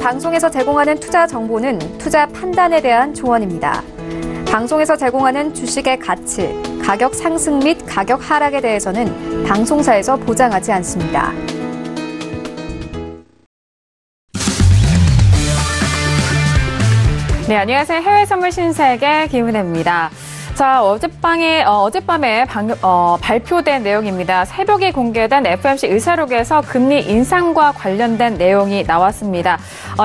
방송에서 제공하는 투자 정보는 투자 판단에 대한 조언입니다. 방송에서 제공하는 주식의 가치, 가격 상승 및 가격 하락에 대해서는 방송사에서 보장하지 않습니다. 네, 안녕하세요. 해외 선물 신세계 김은혜입니다. 자, 어젯밤에 발표된 내용입니다. 새벽에 공개된 FOMC 의사록에서 금리 인상과 관련된 내용이 나왔습니다.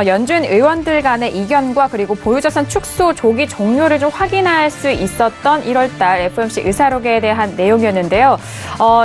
연준 의원들 간의 이견과 그리고 보유자산 축소 조기 종료를 좀 확인할 수 있었던 1월달 FOMC 의사록에 대한 내용이었는데요.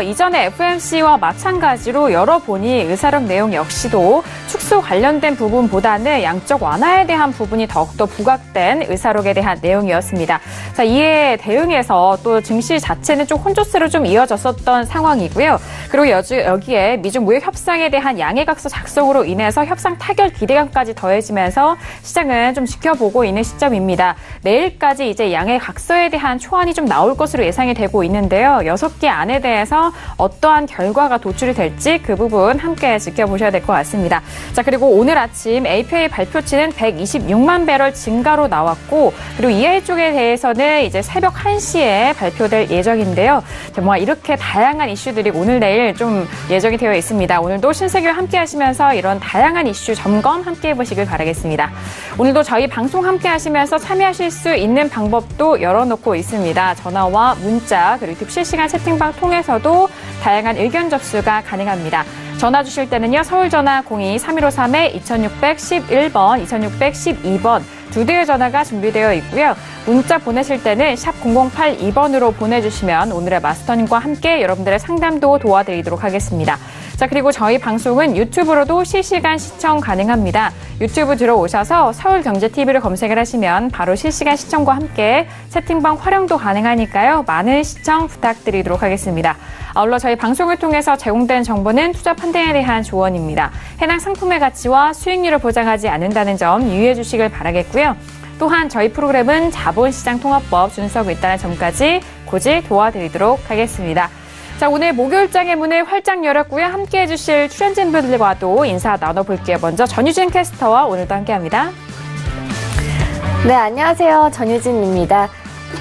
이전에 FOMC와 마찬가지로 열어보니 의사록 내용 역시도 축소 관련된 부분보다는 양적 완화에 대한 부분이 더욱더 부각된 의사록에 대한 내용이었습니다. 자, 이에 대응해서 또 증시 자체는 좀 혼조세로 좀 이어졌었던 상황이고요. 그리고 여기에 미중 무역 협상에 대한 양해각서 작성으로 인해서 협상 타결 기대감까지 더해지면서 시장은 좀 지켜보고 있는 시점입니다. 내일까지 이제 양해각서에 대한 초안이 좀 나올 것으로 예상이 되고 있는데요. 6개 안에 대해서 어떠한 결과가 도출이 될지 그 부분 함께 지켜보셔야 될 것 같습니다. 자, 그리고 오늘 아침 API 발표치는 126만 배럴 증가로 나왔고, 그리고 EI 쪽에 대해서는 이제 새벽 1시에 발표될 예정인데요. 정말 이렇게 다양한 이슈들이 오늘 내일 좀 예정이 되어 있습니다. 오늘도 신세계와 함께 하시면서 이런 다양한 이슈 점검 함께 해보시길 바라겠습니다. 오늘도 저희 방송 함께 하시면서 참여하실 수 있는 방법도 열어놓고 있습니다. 전화와 문자 그리고 유튜브 실시간 채팅방 통해서도 다양한 의견 접수가 가능합니다. 전화 주실 때는요. 서울 전화 02-3153-2611번, 2612번 두 대의 전화가 준비되어 있고요. 문자 보내실 때는 샵 0082번으로 보내주시면 오늘의 마스터님과 함께 여러분들의 상담도 도와드리도록 하겠습니다. 자, 그리고 저희 방송은 유튜브로도 실시간 시청 가능합니다. 유튜브 들어오셔서 서울경제TV를 검색을 하시면 바로 실시간 시청과 함께 채팅방 활용도 가능하니까요. 많은 시청 부탁드리도록 하겠습니다. 아울러 저희 방송을 통해서 제공된 정보는 투자 판단에 대한 조언입니다. 해당 상품의 가치와 수익률을 보장하지 않는다는 점 유의해 주시길 바라겠고요. 또한 저희 프로그램은 자본시장통합법 준수하고 있다는 점까지 고지 도와드리도록 하겠습니다. 자, 오늘 목요일장의 문을 활짝 열었고요. 함께해 주실 출연진분들과도 인사 나눠볼게요. 먼저 전유진 캐스터와 오늘도 함께합니다. 네, 안녕하세요. 전유진입니다.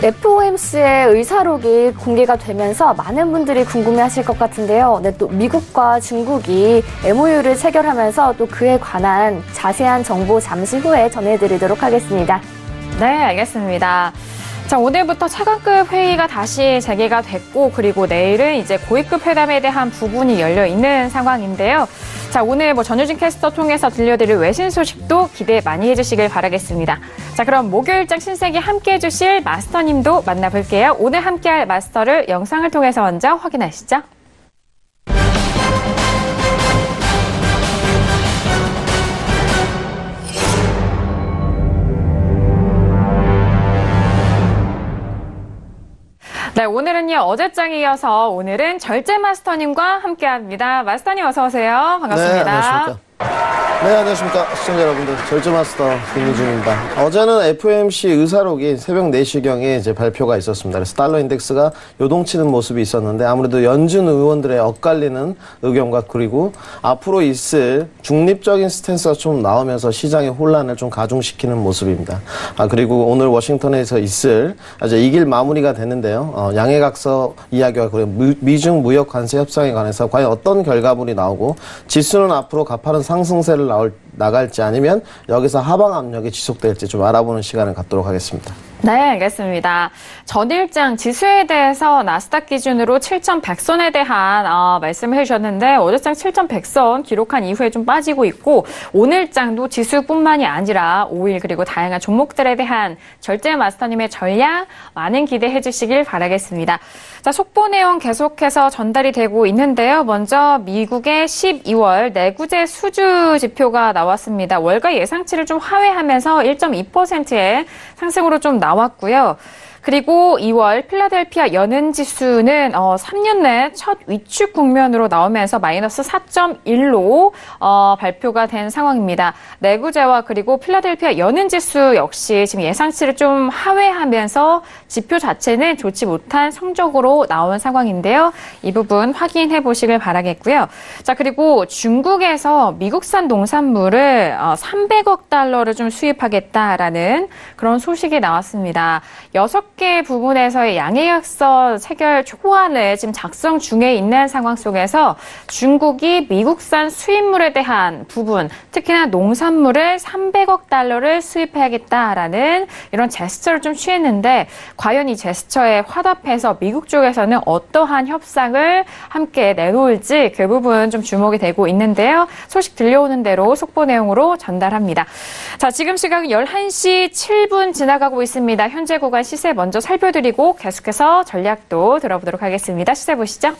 FOMC의 의사록이 공개가 되면서 많은 분들이 궁금해하실 것 같은데요. 네, 또 미국과 중국이 MOU를 체결하면서 또 그에 관한 자세한 정보 잠시 후에 전해드리도록 하겠습니다. 네, 알겠습니다. 자, 오늘부터 차관급 회의가 다시 재개가 됐고, 그리고 내일은 이제 고위급 회담에 대한 부분이 열려 있는 상황인데요. 자, 오늘 전유진 캐스터 통해서 들려드릴 외신 소식도 기대 많이 해주시길 바라겠습니다. 자, 그럼 목요일장 신세계 함께 해주실 마스터님도 만나볼게요. 오늘 함께할 마스터를 영상을 통해서 먼저 확인하시죠. 네, 오늘은요, 어제장에 이어서 오늘은 절제 마스터님과 함께합니다. 마스터님 어서 오세요. 반갑습니다. 네, 안녕하십니까. 네, 안녕하십니까. 시청자 여러분들. 절제마스터 김유준입니다. 어제는 FOMC 의사록이 새벽 4시경에 이제 발표가 있었습니다. 그래서 달러 인덱스가 요동치는 모습이 있었는데 아무래도 연준 의원들의 엇갈리는 의견과 그리고 앞으로 있을 중립적인 스탠스가 좀 나오면서 시장의 혼란을 좀 가중시키는 모습입니다. 그리고 오늘 워싱턴에서 있을 이제 이 길 마무리가 됐는데요. 양해각서 이야기와 그리고 미중 무역 관세 협상에 관해서 과연 어떤 결과물이 나오고 지수는 앞으로 가파른 상승세를 나갈지 아니면 여기서 하방 압력이 지속될지 좀 알아보는 시간을 갖도록 하겠습니다. 네, 알겠습니다. 전일장 지수에 대해서 나스닥 기준으로 7,100선에 대한 말씀을 해주셨는데 어제장 7,100선 기록한 이후에 좀 빠지고 있고 오늘장도 지수뿐만이 아니라 오일 그리고 다양한 종목들에 대한 절제 마스터님의 전략 많은 기대해 주시길 바라겠습니다. 자, 속보 내용 계속해서 전달이 되고 있는데요. 먼저 미국의 12월 내구재 수주 지표가 나왔습니다. 월가 예상치를 좀 하회하면서 1.2%의 상승으로 좀 나왔고요. 그리고 2월 필라델피아 연은지수는 3년 내 첫 위축 국면으로 나오면서 마이너스 4.1로 발표가 된 상황입니다. 내구재와 그리고 필라델피아 연은지수 역시 지금 예상치를 좀 하회하면서 지표 자체는 좋지 못한 성적으로 나온 상황인데요. 이 부분 확인해 보시길 바라겠고요. 자, 그리고 중국에서 미국산 농산물을 300억 달러를 좀 수입하겠다라는 그런 소식이 나왔습니다. 6개 부분에서의 양해약서 체결 초안을 지금 작성 중에 있는 상황 속에서 중국이 미국산 수입물에 대한 부분, 특히나 농산물을 300억 달러를 수입해야겠다라는 이런 제스처를 좀 취했는데 과연 이 제스처에 화답해서 미국 쪽에서는 어떠한 협상을 함께 내놓을지 그 부분 좀 주목이 되고 있는데요. 소식 들려오는 대로 속보 내용으로 전달합니다. 자, 지금 시각은 11시 7분 지나가고 있습니다. 현재 구간 시세 먼저 살펴드리고 계속해서 전략도 들어보도록 하겠습니다. 시세 보시죠.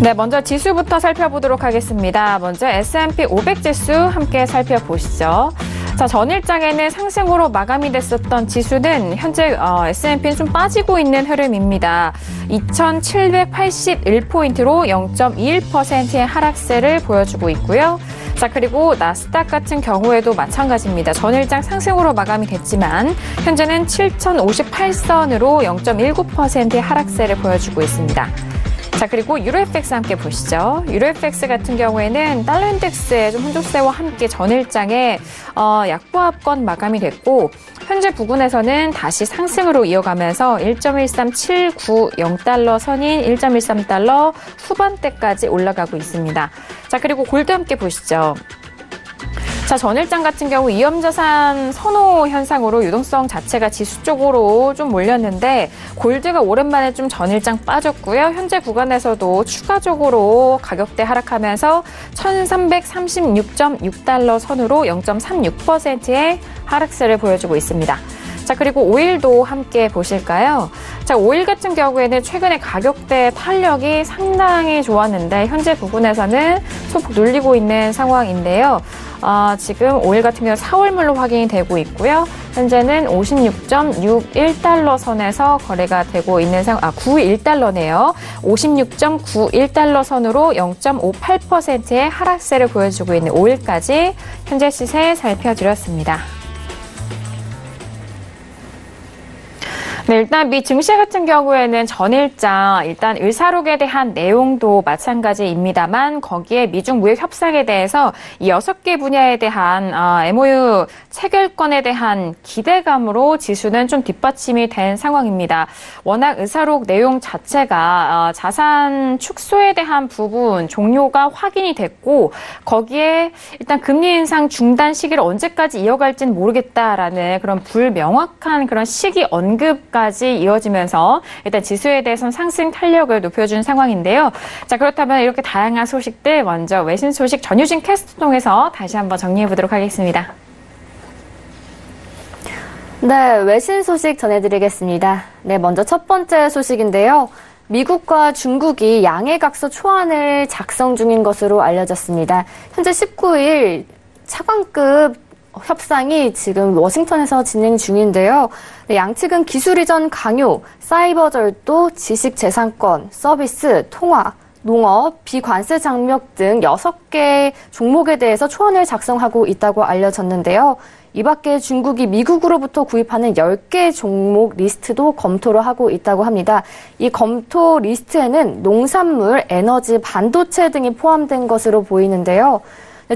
네, 먼저 지수부터 살펴보도록 하겠습니다. 먼저 S&P 500 지수 함께 살펴보시죠. 자, 전일장에는 상승으로 마감이 됐었던 지수는 현재 S&P는 좀 빠지고 있는 흐름입니다. 2,781포인트로 0.21%의 하락세를 보여주고 있고요. 자, 그리고 나스닥 같은 경우에도 마찬가지입니다. 전일장 상승으로 마감이 됐지만 현재는 7,058선으로 0.19%의 하락세를 보여주고 있습니다. 자, 그리고 유로FX 함께 보시죠. 유로FX 같은 경우에는 달러 인덱스의 좀 흔적세와 함께 전일장에 약보합권 마감이 됐고 현재 부근에서는 다시 상승으로 이어가면서 1.13790달러 선인 1.13달러 후반대까지 올라가고 있습니다. 자, 그리고 골드 함께 보시죠. 자, 전일장 같은 경우 위험자산 선호 현상으로 유동성 자체가 지수 쪽으로 좀 몰렸는데 골드가 오랜만에 좀 전일장 빠졌고요. 현재 구간에서도 추가적으로 가격대 하락하면서 1,336.6달러 선으로 0.36%의 하락세를 보여주고 있습니다. 자, 그리고 오일도 함께 보실까요? 자, 오일 같은 경우에는 최근에 가격대 탄력이 상당히 좋았는데 현재 부분에서는 소폭 눌리고 있는 상황인데요. 지금 오일 같은 경우 4월물로 확인이 되고 있고요. 현재는 56.61달러 선에서 거래가 되고 있는 91달러네요. 56.91달러 선으로 0.58%의 하락세를 보여주고 있는 오일까지 현재 시세 살펴드렸습니다. 네, 일단 미 증시 같은 경우에는 전일장 일단 의사록에 대한 내용도 마찬가지입니다만 거기에 미중 무역 협상에 대해서 이 6개 분야에 대한 MOU 체결권에 대한 기대감으로 지수는 좀 뒷받침이 된 상황입니다. 워낙 의사록 내용 자체가 자산 축소에 대한 부분 종료가 확인이 됐고 거기에 일단 금리 인상 중단 시기를 언제까지 이어갈지는 모르겠다라는 그런 불명확한 그런 시기 언급까지 이어지면서 일단 지수에 대해서는 상승 탄력을 높여준 상황인데요. 자, 그렇다면 이렇게 다양한 소식들 먼저 외신 소식 전유진 캐스터 통해서 다시 한번 정리해 보도록 하겠습니다. 네, 외신 소식 전해드리겠습니다. 네, 먼저 첫 번째 소식인데요. 미국과 중국이 양해각서 초안을 작성 중인 것으로 알려졌습니다. 현재 19일 차관급 협상이 지금 워싱턴에서 진행 중인데요. 네, 양측은 기술 이전 강요, 사이버 절도, 지식재산권, 서비스, 통화, 농업, 비관세 장벽 등 6개 종목에 대해서 초안을 작성하고 있다고 알려졌는데요. 이 밖에 중국이 미국으로부터 구입하는 10개 종목 리스트도 검토를 하고 있다고 합니다. 이 검토 리스트에는 농산물, 에너지, 반도체 등이 포함된 것으로 보이는데요.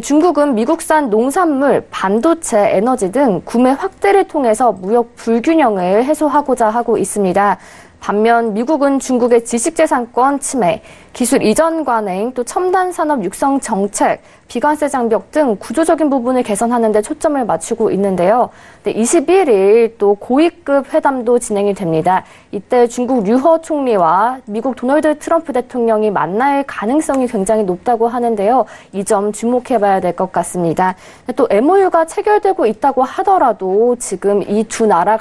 중국은 미국산 농산물, 반도체, 에너지 등 구매 확대를 통해서 무역 불균형을 해소하고자 하고 있습니다. 반면 미국은 중국의 지식재산권 침해, 기술 이전 관행, 또 첨단 산업 육성 정책, 비관세 장벽 등 구조적인 부분을 개선하는 데 초점을 맞추고 있는데요. 21일 또 고위급 회담도 진행이 됩니다. 이때 중국 류허 총리와 미국 도널드 트럼프 대통령이 만날 가능성이 굉장히 높다고 하는데요. 이 점 주목해봐야 될 것 같습니다. 또 MOU가 체결되고 있다고 하더라도 지금 이 두 나라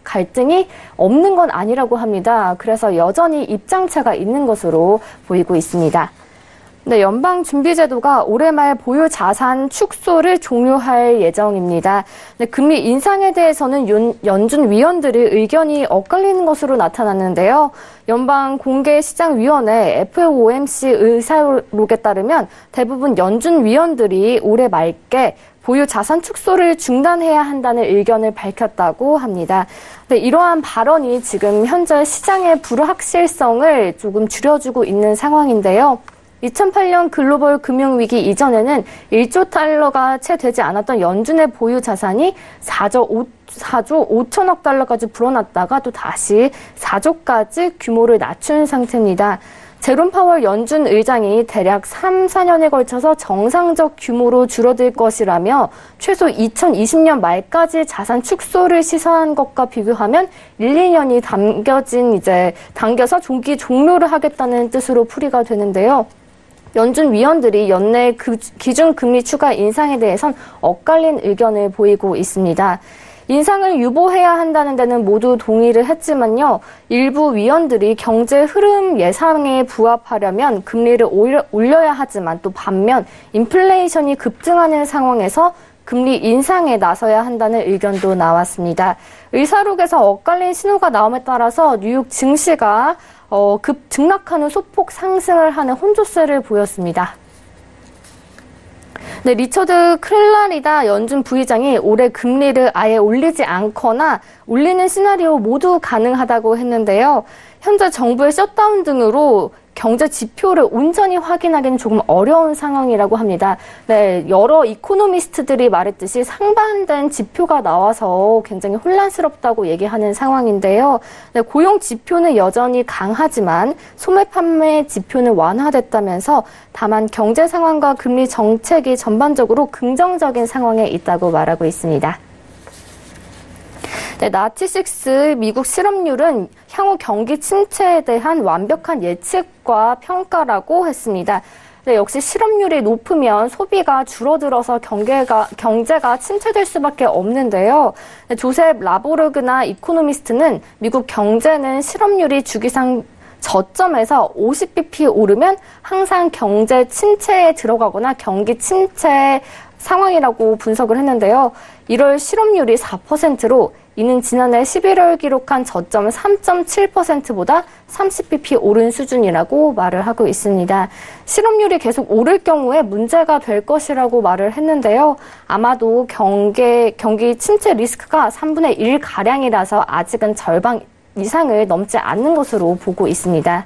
갈등이 없는 건 아니라고 합니다. 그래서 여전히 입장차가 있는 것으로 보이고 있습니다. 네, 연방준비제도가 올해 말 보유 자산 축소를 종료할 예정입니다. 네, 금리 인상에 대해서는 연준 위원들의 의견이 엇갈리는 것으로 나타났는데요. 연방공개시장위원회 FOMC 의사록에 따르면 대부분 연준 위원들이 올해 말께 보유 자산 축소를 중단해야 한다는 의견을 밝혔다고 합니다. 네, 이러한 발언이 지금 현재 시장의 불확실성을 조금 줄여주고 있는 상황인데요. 2008년 글로벌 금융위기 이전에는 1조 달러가 채 되지 않았던 연준의 보유 자산이 4조 5천억 달러까지 불어났다가 또 다시 4조까지 규모를 낮춘 상태입니다. 제롬 파월 연준 의장이 대략 3, 4년에 걸쳐서 정상적 규모로 줄어들 것이라며 최소 2020년 말까지 자산 축소를 시사한 것과 비교하면 1, 2년이 당겨서 조기 종료를 하겠다는 뜻으로 풀이가 되는데요. 연준 위원들이 연내 기준금리 추가 인상에 대해선 엇갈린 의견을 보이고 있습니다. 인상을 유보해야 한다는 데는 모두 동의를 했지만요. 일부 위원들이 경제 흐름 예상에 부합하려면 금리를 올려야 하지만 또 반면 인플레이션이 급증하는 상황에서 금리 인상에 나서야 한다는 의견도 나왔습니다. 의사록에서 엇갈린 신호가 나옴에 따라서 뉴욕 증시가 급 등락하는 소폭 상승을 하는 혼조세를 보였습니다. 네, 리처드 클라리다 연준 부의장이 올해 금리를 아예 올리지 않거나 올리는 시나리오 모두 가능하다고 했는데요. 현재 정부의 셧다운 등으로 경제 지표를 온전히 확인하기는 조금 어려운 상황이라고 합니다. 네, 여러 이코노미스트들이 말했듯이 상반된 지표가 나와서 굉장히 혼란스럽다고 얘기하는 상황인데요. 네, 고용 지표는 여전히 강하지만 소매 판매 지표는 완화됐다면서 다만 경제 상황과 금리 정책이 전반적으로 긍정적인 상황에 있다고 말하고 있습니다. 네, 나티6 미국 실업률은 향후 경기 침체에 대한 완벽한 예측과 평가라고 했습니다. 네, 역시 실업률이 높으면 소비가 줄어들어서 경제가 침체될 수밖에 없는데요. 네, 조셉 라보르그나 이코노미스트는 미국 경제는 실업률이 주기상 저점에서 50bp 오르면 항상 경제 침체에 들어가거나 경기 침체 상황이라고 분석을 했는데요. 1월 실업률이 4%로 이는 지난해 11월 기록한 저점 3.7%보다 30bp 오른 수준이라고 말을 하고 있습니다. 실업률이 계속 오를 경우에 문제가 될 것이라고 말을 했는데요. 아마도 경기 침체 리스크가 3분의 1가량이라서 아직은 절반 이상을 넘지 않는 것으로 보고 있습니다.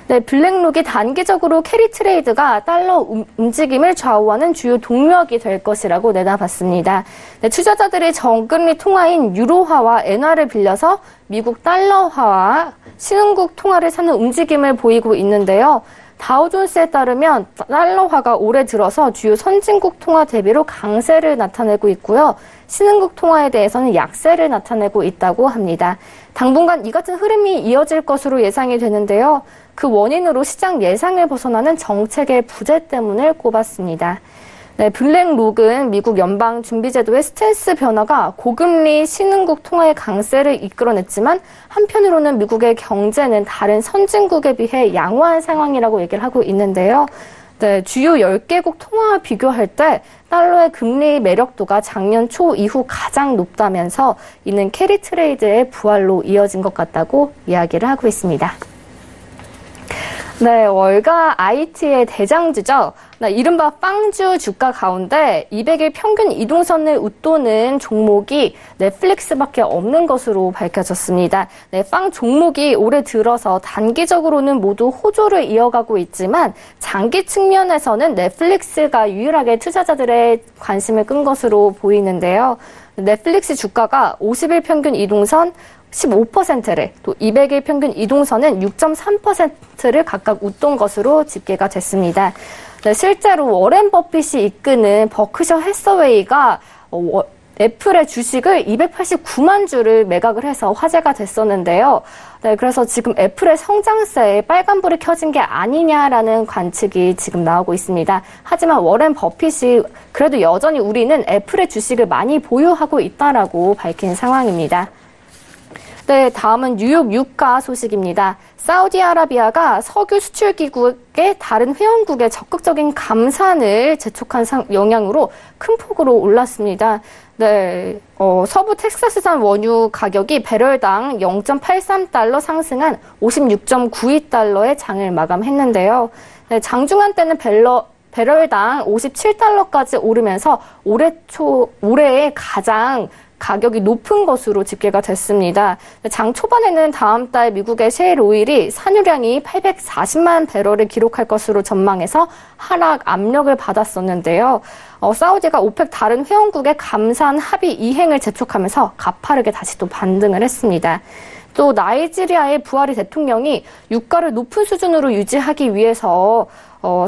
네, 블랙록이 단기적으로 캐리 트레이드가 달러 움직임을 좌우하는 주요 동력이 될 것이라고 내다봤습니다. 네, 투자자들이 저금리 통화인 유로화와 엔화를 빌려서 미국 달러화와 신흥국 통화를 사는 움직임을 보이고 있는데요. 다우존스에 따르면 달러화가 올해 들어서 주요 선진국 통화 대비로 강세를 나타내고 있고요. 신흥국 통화에 대해서는 약세를 나타내고 있다고 합니다. 당분간 이 같은 흐름이 이어질 것으로 예상이 되는데요. 그 원인으로 시장 예상을 벗어나는 정책의 부재 때문을 꼽았습니다. 네, 블랙록은 미국 연방준비제도의 스탠스 변화가 고금리 신흥국 통화의 강세를 이끌어냈지만 한편으로는 미국의 경제는 다른 선진국에 비해 양호한 상황이라고 얘기를 하고 있는데요. 네, 주요 10개국 통화와 비교할 때 달러의 금리 매력도가 작년 초 이후 가장 높다면서 이는 캐리 트레이드의 부활로 이어진 것 같다고 이야기를 하고 있습니다. 네, 월가 IT의 대장주죠. 네, 이른바 빵주 주가 가운데 200일 평균 이동선을 웃도는 종목이 넷플릭스밖에 없는 것으로 밝혀졌습니다. 네, 빵 종목이 올해 들어서 단기적으로는 모두 호조를 이어가고 있지만 장기 측면에서는 넷플릭스가 유일하게 투자자들의 관심을 끈 것으로 보이는데요. 넷플릭스 주가가 50일 평균 이동선 15%를 또 200일 평균 이동선은 6.3%를 각각 웃돈 것으로 집계가 됐습니다. 네, 실제로 워렌 버핏이 이끄는 버크셔 해서웨이가 애플의 주식을 289만 주를 매각을 해서 화제가 됐었는데요. 네, 그래서 지금 애플의 성장세에 빨간불이 켜진 게 아니냐라는 관측이 지금 나오고 있습니다. 하지만 워렌 버핏이 그래도 여전히 우리는 애플의 주식을 많이 보유하고 있다라고 밝힌 상황입니다. 네, 다음은 뉴욕 유가 소식입니다. 사우디아라비아가 석유 수출 기국의 다른 회원국에 적극적인 감산을 재촉한 영향으로 큰 폭으로 올랐습니다. 네, 서부 텍사스산 원유 가격이 배럴당 0.83달러 상승한 56.92달러의 장을 마감했는데요. 네, 장중한 때는 배럴당 57달러까지 오르면서 올해의 가장 가격이 높은 것으로 집계가 됐습니다. 장 초반에는 다음 달 미국의 셰일 오일이 산유량이 840만 배럴을 기록할 것으로 전망해서 하락 압력을 받았었는데요. 사우디가 오펙 다른 회원국의 감산 합의 이행을 재촉하면서 가파르게 다시 또 반등을 했습니다. 또 나이지리아의 부하리 대통령이 유가를 높은 수준으로 유지하기 위해서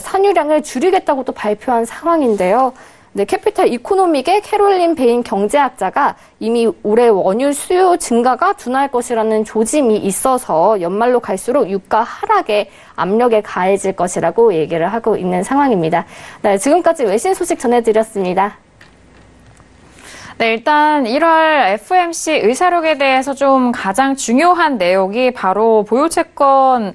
산유량을 줄이겠다고 또 발표한 상황인데요. 네, 캐피탈 이코노믹의 캐롤린 베인 경제학자가 이미 올해 원유 수요 증가가 둔화할 것이라는 조짐이 있어서 연말로 갈수록 유가 하락에 압력이 가해질 것이라고 얘기를 하고 있는 상황입니다. 네, 지금까지 외신 소식 전해드렸습니다. 네, 일단 1월 FOMC 의사록에 대해서 좀 가장 중요한 내용이 바로 보유채권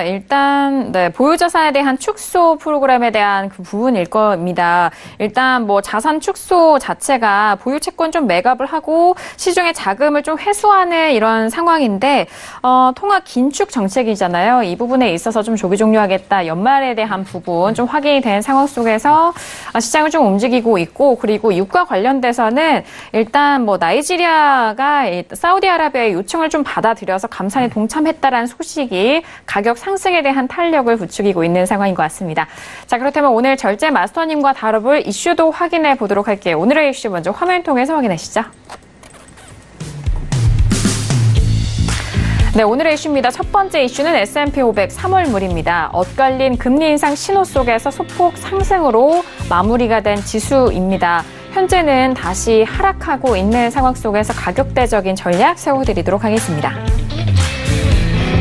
일단, 네, 보유자산에 대한 축소 프로그램에 대한 그 부분일 겁니다. 일단 뭐 자산 축소 자체가 보유채권 좀 매각을 하고 시중에 자금을 좀 회수하는 이런 상황인데, 통화 긴축 정책이잖아요. 이 부분에 있어서 좀 조기 종료하겠다. 연말에 대한 부분 좀 확인이 된 상황 속에서 시장을 좀 움직이고 있고, 그리고 유가 관련돼서는 일단 뭐 나이지리아가 사우디아라비아의 요청을 좀 받아들여서 감산에 동참했다라는 소식이 가격 상승에 대한 탄력을 부추기고 있는 상황인 것 같습니다. 자, 그렇다면 오늘 절제 마스터님과 다뤄볼 이슈도 확인해 보도록 할게요. 오늘의 이슈 먼저 화면 통해서 확인하시죠. 네, 오늘의 이슈입니다. 첫 번째 이슈는 S&P 500 3월물입니다. 엇갈린 금리 인상 신호 속에서 소폭 상승으로 마무리가 된 지수입니다. 현재는 다시 하락하고 있는 상황 속에서 가격대적인 전략 세워드리도록 하겠습니다.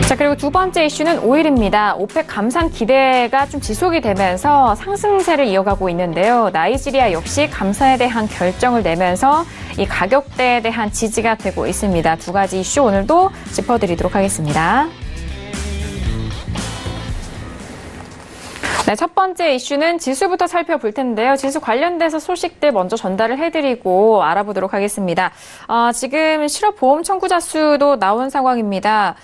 자, 그리고 두 번째 이슈는 오일입니다. 오펙 감산 기대가 좀 지속이 되면서 상승세를 이어가고 있는데요. 나이지리아 역시 감산에 대한 결정을 내면서 이 가격대에 대한 지지가 되고 있습니다. 두 가지 이슈 오늘도 짚어드리도록 하겠습니다. 네, 첫 번째 이슈는 지수부터 살펴볼 텐데요. 지수 관련돼서 소식들 먼저 전달을 해드리고 알아보도록 하겠습니다. 지금 실업보험 청구자 수도 나온 상황입니다.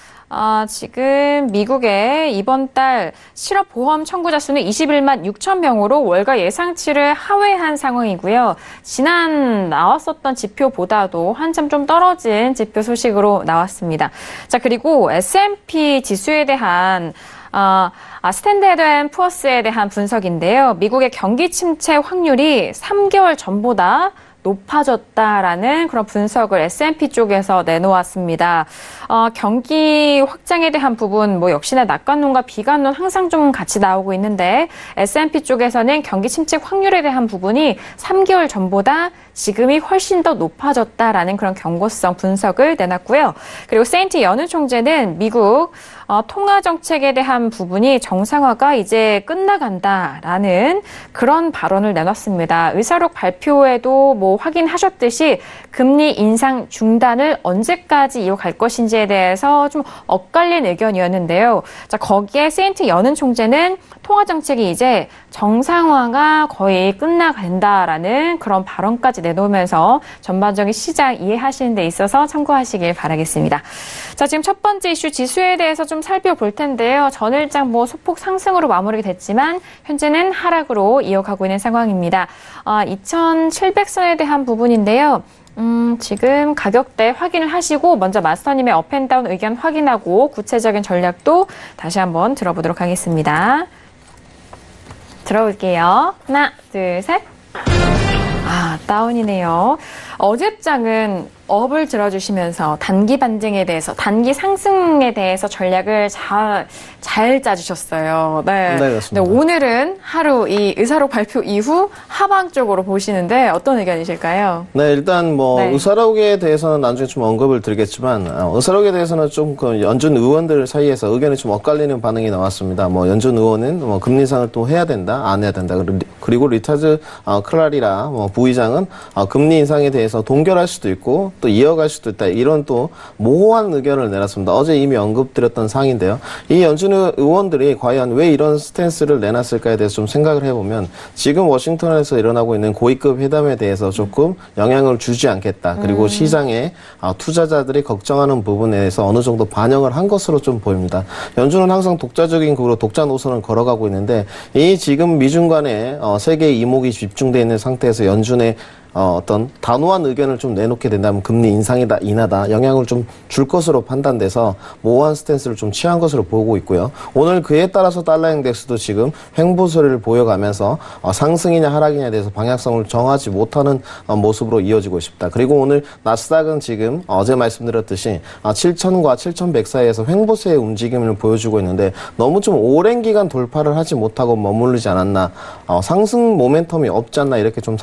지금 미국의 이번 달 실업보험 청구자 수는 21만 6천 명으로 월가 예상치를 하회한 상황이고요. 지난 나왔었던 지표보다도 한참 좀 떨어진 지표 소식으로 나왔습니다. 자, 그리고 S&P 지수에 대한 스탠다드 앤 푸어스에 대한 분석인데요. 미국의 경기 침체 확률이 3개월 전보다 높아졌다라는 그런 분석을 S&P 쪽에서 내놓았습니다. 경기 확장에 대한 부분, 뭐 역시나 낙관론과 비관론 항상 좀 같이 나오고 있는데 S&P 쪽에서는 경기 침체 확률에 대한 부분이 3개월 전보다 지금이 훨씬 더 높아졌다라는 그런 경고성 분석을 내놨고요. 그리고 세인트 연은 총재는 미국 통화 정책에 대한 부분이 정상화가 이제 끝나간다라는 그런 발언을 내놨습니다. 의사록 발표에도 뭐 확인하셨듯이 금리 인상 중단을 언제까지 이어갈 것인지에 대해서 좀 엇갈린 의견이었는데요. 자, 거기에 세인트 연은 총재는 통화 정책이 이제 정상화가 거의 끝나간다라는 그런 발언까지 내놓으면서 전반적인 시장 이해하시는 데 있어서 참고하시길 바라겠습니다. 자, 지금 첫 번째 이슈 지수에 대해서 좀 살펴볼 텐데요. 전일장 뭐 소폭 상승으로 마무리가 됐지만 현재는 하락으로 이어가고 있는 상황입니다. 2,700선에 대한 부분인데요. 지금 가격대 확인을 하시고 먼저 마스터님의 업앤다운 의견 확인하고 구체적인 전략도 다시 한번 들어보도록 하겠습니다. 들어올게요. 하나, 둘, 셋. 다운이네요. 어젯장은 업을 들어주시면서 단기 반등에 대해서, 단기 상승에 대해서 전략을 잘 짜주셨어요. 네. 네, 그렇습니다. 네, 오늘은 하루 이 의사록 발표 이후 하방 쪽으로 보시는데 어떤 의견이실까요? 네, 일단 네. 의사록에 대해서는 나중에 좀 언급을 드리겠지만, 의사록에 대해서는 좀 그 연준 의원들 사이에서 의견이 좀 엇갈리는 반응이 나왔습니다. 연준 의원은 금리 인상을 또 해야 된다, 안 해야 된다. 그리고 리타즈 클라리라 부의장은 금리 인상에 대해서 대해서 동결할 수도 있고 또 이어갈 수도 있다. 이런 또 모호한 의견을 내놨습니다. 어제 이미 언급드렸던 사항인데요. 이 연준 의원들이 과연 왜 이런 스탠스를 내놨을까에 대해서 좀 생각을 해보면 지금 워싱턴에서 일어나고 있는 고위급 회담에 대해서 조금 영향을 주지 않겠다. 그리고 시장에 투자자들이 걱정하는 부분에 대해서 어느 정도 반영을 한 것으로 좀 보입니다. 연준은 항상 독자적인 그로 독자 노선을 걸어가고 있는데 이 지금 미중 간의 세계의 이목이 집중되어 있는 상태에서 연준의 어떤 단호한 의견을 좀 내놓게 된다면 금리 인상이다, 인하다 영향을 좀 줄 것으로 판단돼서 모호한 스탠스를 좀 취한 것으로 보고 있고요. 오늘 그에 따라서 달러 인덱스도 지금 횡보세를 보여가면서 상승이냐 하락이냐에 대해서 방향성을 정하지 못하는 모습으로 이어지고 있습니다. 그리고 오늘 나스닥은 지금 어제 말씀드렸듯이 7,000과 7,100 사이에서 횡보세의 움직임을 보여주고 있는데 너무 좀 오랜 기간 돌파를 하지 못하고 머무르지 않았나, 상승 모멘텀이 없지 않나 이렇게 좀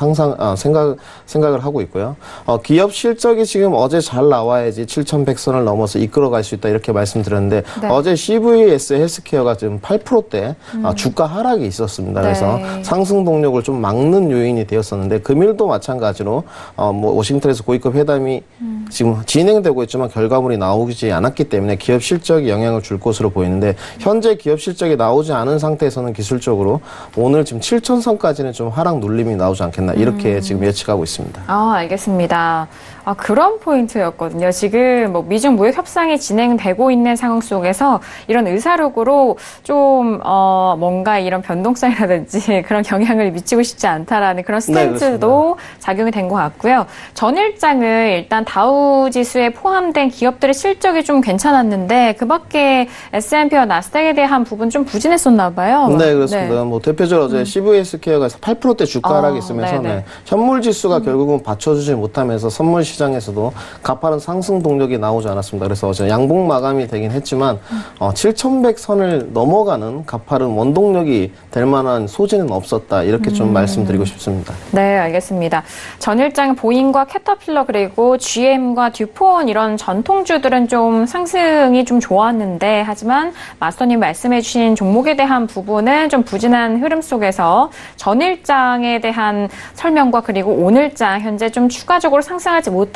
생각을 하고 있고요. 기업 실적이 지금 어제 잘 나와야지 7,100선을 넘어서 이끌어갈 수 있다 이렇게 말씀드렸는데 네. 어제 CVS 헬스케어가 지금 8%대 주가 하락이 있었습니다. 그래서 네. 상승 동력을 좀 막는 요인이 되었었는데 금일도 마찬가지로 워싱턴에서 고위급 회담이 지금 진행되고 있지만 결과물이 나오지 않았기 때문에 기업 실적이 영향을 줄 것으로 보이는데 현재 기업 실적이 나오지 않은 상태에서는 기술적으로 오늘 지금 7,000선까지는 좀 하락 눌림이 나오지 않겠나 이렇게 지금 예측하고 있습니다. 알겠습니다. 그런 포인트였거든요. 지금 뭐 미중 무역 협상이 진행되고 있는 상황 속에서 이런 의사록으로 좀 뭔가 이런 변동성이라든지 그런 영향을 미치고 싶지 않다라는 그런 스탠스도 작용이 된 것 같고요. 전일장은 일단 다우 지수에 포함된 기업들의 실적이 좀 괜찮았는데 그밖에 S&P와 나스닥에 대한 부분 좀 부진했었나 봐요. 네, 그렇습니다. 네. 뭐 대표적으로 어제 CVS 케어가 8%대 주가 하락이 있으면서 현물 지수가 결국은 받쳐주지 못하면서 선물 시장에서도 가파른 상승 동력이 나오지 않았습니다. 그래서 어제 양봉 마감이 되긴 했지만 7,100선을 넘어가는 가파른 원동력이 될 만한 소지는 없었다. 이렇게 좀 말씀드리고 싶습니다. 네, 알겠습니다. 전일장 보잉과 캐터필러 그리고 GM과 듀폰 이런 전통주들은 좀 상승이 좀 좋았는데 하지만 마스터님 말씀해 주신 종목에 대한 부분은 좀 부진한 흐름 속에서 전일장에 대한 설명과 그리고 오늘장 현재 좀 추가적으로 상승하지 못하는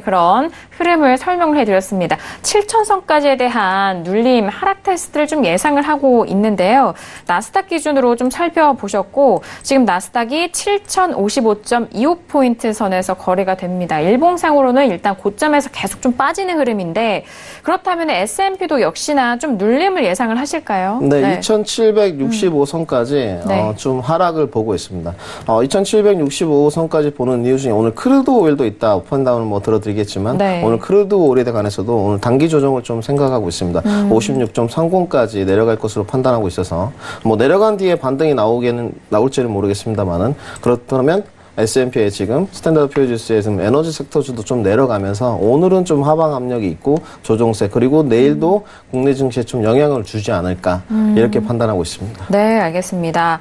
그런 흐름을 설명을 해드렸습니다. 7,000선까지에 대한 눌림, 하락 테스트를 좀 예상을 하고 있는데요. 나스닥 기준으로 좀 살펴보셨고 지금 나스닥이 7,055.25포인트 선에서 거래가 됩니다. 일봉상으로는 일단 고점에서 계속 좀 빠지는 흐름인데 그렇다면 S&P도 역시나 좀 눌림을 예상을 하실까요? 네, 2,765선까지 좀 하락을 보고 있습니다. 2,765선까지 보는 이유 중에 오늘 크루드 오일도 있다. 업앤다운을 뭐 들어드리겠지만 오늘 크루드 오일에 관해서도 오늘 단기 조정을 좀 생각하고 있습니다. 56.30까지 내려갈 것으로 판단하고 있어서 뭐 내려간 뒤에 반등이 나올지는 모르겠습니다만은 그렇다면 S&P에 지금 스탠다드 퓨어지수의 지금 에너지 섹터주도 좀 내려가면서 오늘은 좀 하방 압력이 있고 조정세 그리고 내일도 국내 증시에 좀 영향을 주지 않을까 이렇게 판단하고 있습니다. 네, 알겠습니다.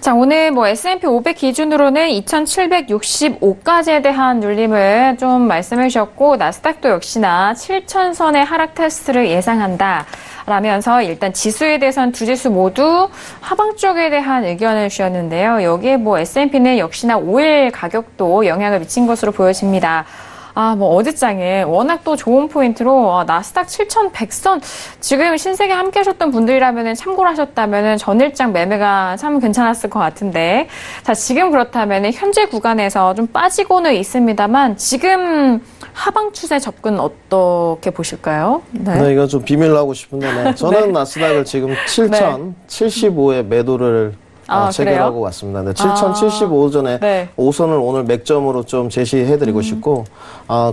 자, 오늘 뭐 S&P 500 기준으로는 2,765까지에 대한 눌림을 좀 말씀해 주셨고 나스닥도 역시나 7,000선의 하락 테스트를 예상한다. 라면서 일단 지수에 대해서는 두 지수 모두 하방 쪽에 대한 의견을 주셨는데요. 여기에 뭐 S&P는 역시나 오일 가격도 영향을 미친 것으로 보여집니다. 뭐 어제장에 워낙 또 좋은 포인트로 나스닥 7,100선 지금 신세계 함께 하셨던 분들이라면 참고를 하셨다면 전일장 매매가 참 괜찮았을 것 같은데 자 지금 그렇다면 현재 구간에서 좀 빠지고는 있습니다만 지금 하방 추세 접근 어떻게 보실까요? 네, 이건 좀 비밀로 하고 싶은데 저는 나스닥을 지금 7,075에 매도를 체결하고 왔습니다. 네, 7,075 전에 5선을 오늘 맥점으로 좀 제시해드리고 싶고,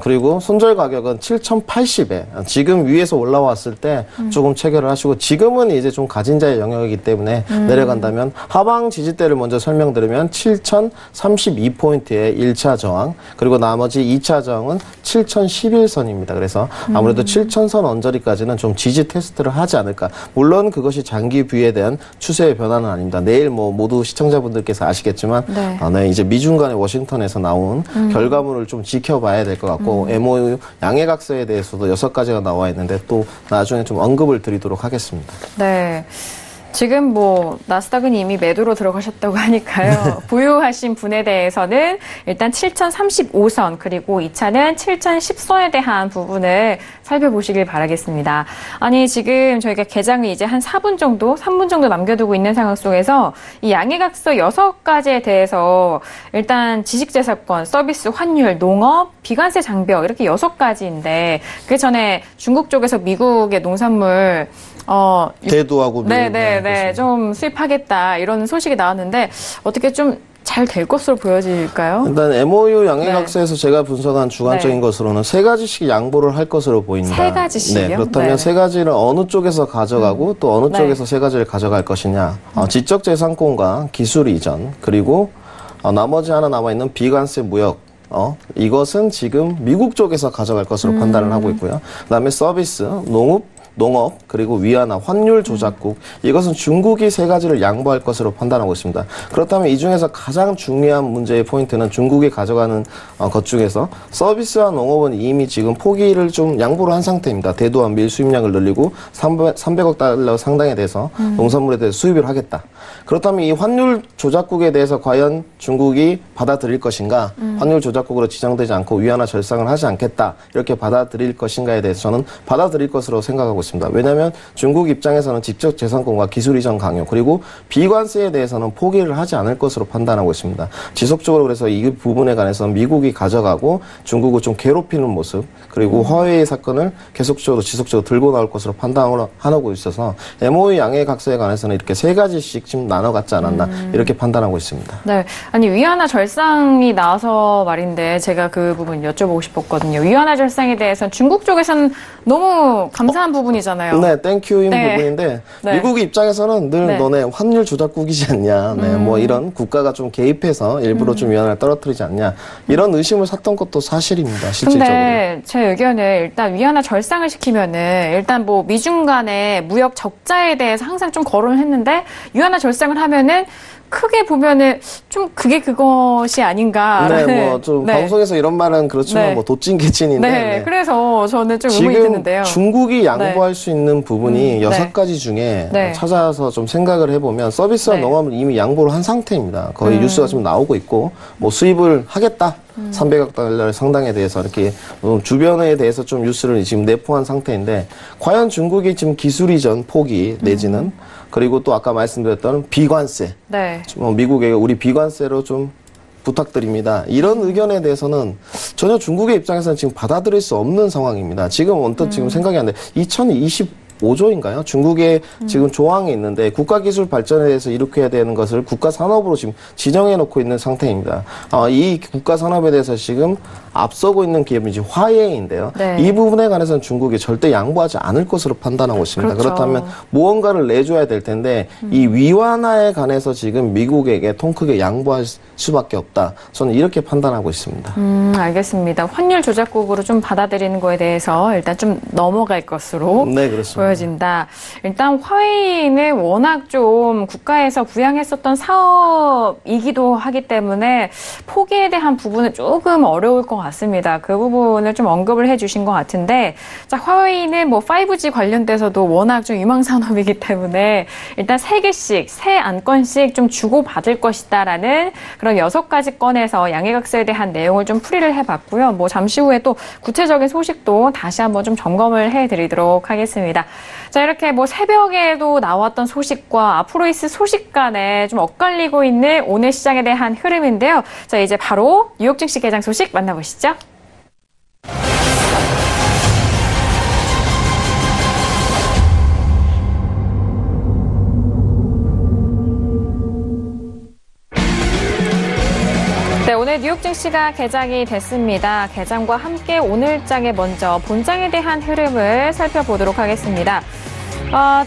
그리고 손절 가격은 7,080에 지금 위에서 올라왔을 때 조금 체결을 하시고, 지금은 이제 좀 가진 자의 영역이기 때문에 내려간다면 하방 지지대를 먼저 설명드리면 7,032포인트의 1차 저항, 그리고 나머지 2차 저항은 7,011선입니다. 그래서 아무래도 7,000선 언저리까지는 좀 지지 테스트를 하지 않을까. 물론 그것이 장기 뷰에 대한 추세의 변화는 아닙니다. 내일 뭐 모두 시청자분들께서 아시겠지만 이제 미중 간의 워싱턴에서 나온 결과물을 좀 지켜봐야 될 것 같고 MOU 양해각서에 대해서도 6가지가 나와 있는데 또 나중에 좀 언급을 드리도록 하겠습니다. 네. 지금 뭐 나스닥은 이미 매도로 들어가셨다고 하니까요. 보유하신 분에 대해서는 일단 7035선 그리고 2차는 7010선에 대한 부분을 살펴보시길 바라겠습니다. 아니 지금 저희가 개장을 이제 한 3분 정도 남겨두고 있는 상황 속에서 이 양해각서 6가지에 대해서 일단 지식재산권, 서비스, 환율, 농업, 비관세 장벽 이렇게 6가지인데 그 전에 중국 쪽에서 미국의 농산물 대두하고 네네네 좀 수입하겠다 이런 소식이 나왔는데 어떻게 좀 잘 될 것으로 보여질까요? 일단 MOU 양해각서에서 제가 분석한 주관적인 것으로는 3가지씩 양보를 할 것으로 보인다. 3가지씩요? 네, 그렇다면 네. 3가지를 어느 쪽에서 가져가고 또 어느 쪽에서 3가지를 가져갈 것이냐. 지적재산권과 기술 이전 그리고 나머지 하나 남아있는 비관세 무역 이것은 지금 미국 쪽에서 가져갈 것으로 판단을 하고 있고요. 그다음에 서비스, 농업, 그리고 위안화, 환율 조작국 이것은 중국이 3가지를 양보할 것으로 판단하고 있습니다. 그렇다면 이 중에서 가장 중요한 문제의 포인트는 중국이 가져가는 것 중에서 서비스와 농업은 이미 지금 포기를 좀 양보를 한 상태입니다. 대두한 밀 수입량을 늘리고 300억 달러 상당에 대해서 농산물에 대해서 수입을 하겠다. 그렇다면 이 환율 조작국에 대해서 과연 중국이 받아들일 것인가, 환율 조작국으로 지정되지 않고 위안화 절상을 하지 않겠다 이렇게 받아들일 것인가에 대해서 저는 받아들일 것으로 생각하고 있습니다. 왜냐하면 중국 입장에서는 직접 재산권과 기술 이전 강요 그리고 비관세에 대해서는 포기를 하지 않을 것으로 판단하고 있습니다. 지속적으로 그래서 이 부분에 관해서는 미국이 가져가고 중국을 좀 괴롭히는 모습 그리고 화웨이 사건을 계속적으로 지속적으로 들고 나올 것으로 판단하고 있어서 MOU 양해각서에 관해서는 이렇게 3가지씩 지금 나눠갔지 않았나 이렇게 판단하고 있습니다. 네, 아니 위안화 절상이 나와서 말인데 제가 그 부분 여쭤보고 싶었거든요. 위안화 절상에 대해서는 중국 쪽에서는 너무 감사한 부분이잖아요. 네, 땡큐인 부분인데 미국 입장에서는 늘 너네 환율 조작국이지 않냐. 뭐 이런 국가가 좀 개입해서 일부러 좀 위안화를 떨어뜨리지 않냐. 이런 의심을 샀던 것도 사실입니다. 실질적으로. 근데 제 의견은 일단 위안화 절상을 시키면은 일단 뭐 미중 간의 무역 적자에 대해서 항상 좀 거론을 했는데 위안화 절상을 하면은 크게 보면은 좀 그게 그것이 아닌가. 네, 뭐 좀 방송에서 이런 말은 그렇지만 뭐 도찐개찐인데. 네, 그래서 저는 좀 의문이 드는데요. 지금 중국이 양보할 수 있는 부분이 6가지 중에 찾아서 좀 생각을 해보면 서비스와 농업은 이미 양보를 한 상태입니다. 거의 뉴스가 좀 나오고 있고 뭐 수입을 하겠다. 300억 달러 상당에 대해서 이렇게 주변에 대해서 좀 뉴스를 지금 내포한 상태인데 과연 중국이 지금 기술 이전 포기 내지는 그리고 또 아까 말씀드렸던 비관세. 미국에 우리 비관세로 좀 부탁드립니다. 이런 의견에 대해서는 전혀 중국의 입장에서는 지금 받아들일 수 없는 상황입니다. 지금 언뜻 지금 생각이 안 돼. 2025조인가요? 중국의 지금 조항이 있는데 국가기술 발전에 대해서 이렇게 해야 되는 것을 국가산업으로 지금 지정해 놓고 있는 상태입니다. 이 국가산업에 대해서 지금 앞서고 있는 기업이 이제 화웨이인데요. 이 부분에 관해서는 중국이 절대 양보하지 않을 것으로 판단하고 있습니다. 그렇다면 무언가를 내줘야 될 텐데 이 위안화에 관해서 지금 미국에게 통 크게 양보할 수밖에 없다. 저는 이렇게 판단하고 있습니다. 알겠습니다. 환율 조작국으로 좀 받아들이는 거에 대해서 일단 좀 넘어갈 것으로 보여진다. 일단 화웨이는 워낙 좀 국가에서 부양했었던 사업이기도 하기 때문에 포기에 대한 부분은 조금 어려울 것 같습니다. 그 부분을 좀 언급을 해주신 것 같은데, 자, 화웨이는 뭐 5G 관련돼서도 워낙 좀 유망 산업이기 때문에 일단 3개씩, 3안건씩 좀 주고받을 것이다라는 그런 6가지 건에서 양해각서에 대한 내용을 좀 풀이를 해봤고요. 뭐 잠시 후에 또 구체적인 소식도 다시 한번 좀 점검을 해드리도록 하겠습니다. 자, 이렇게 뭐 새벽에도 나왔던 소식과 앞으로 있을 소식 간에 좀 엇갈리고 있는 오늘 시장에 대한 흐름인데요. 자, 이제 바로 뉴욕 증시 개장 소식 만나보시죠. 네, 오늘 뉴욕 증시가 개장이 됐습니다. 개장과 함께 오늘장에 먼저 본장에 대한 흐름을 살펴보도록 하겠습니다.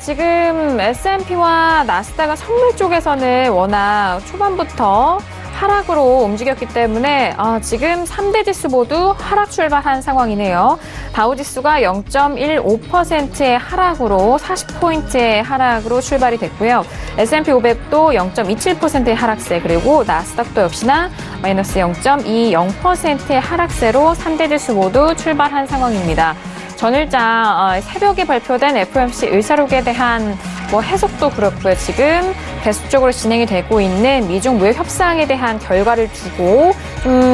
지금 S&P와 나스닥은 선물 쪽에서는 워낙 초반부터 하락으로 움직였기 때문에 지금 3대 지수 모두 하락 출발한 상황이네요. 다우지수가 0.15%의 하락으로 40포인트의 하락으로 출발이 됐고요. S&P 500도 0.27%의 하락세, 그리고 나스닥도 역시나 마이너스 0.20%의 하락세로 3대 지수 모두 출발한 상황입니다. 전일장 새벽에 발표된 FOMC 의사록에 대한 뭐 해석도 그렇고요. 지금 계속적으로 진행이 되고 있는 미중 무역 협상에 대한 결과를 두고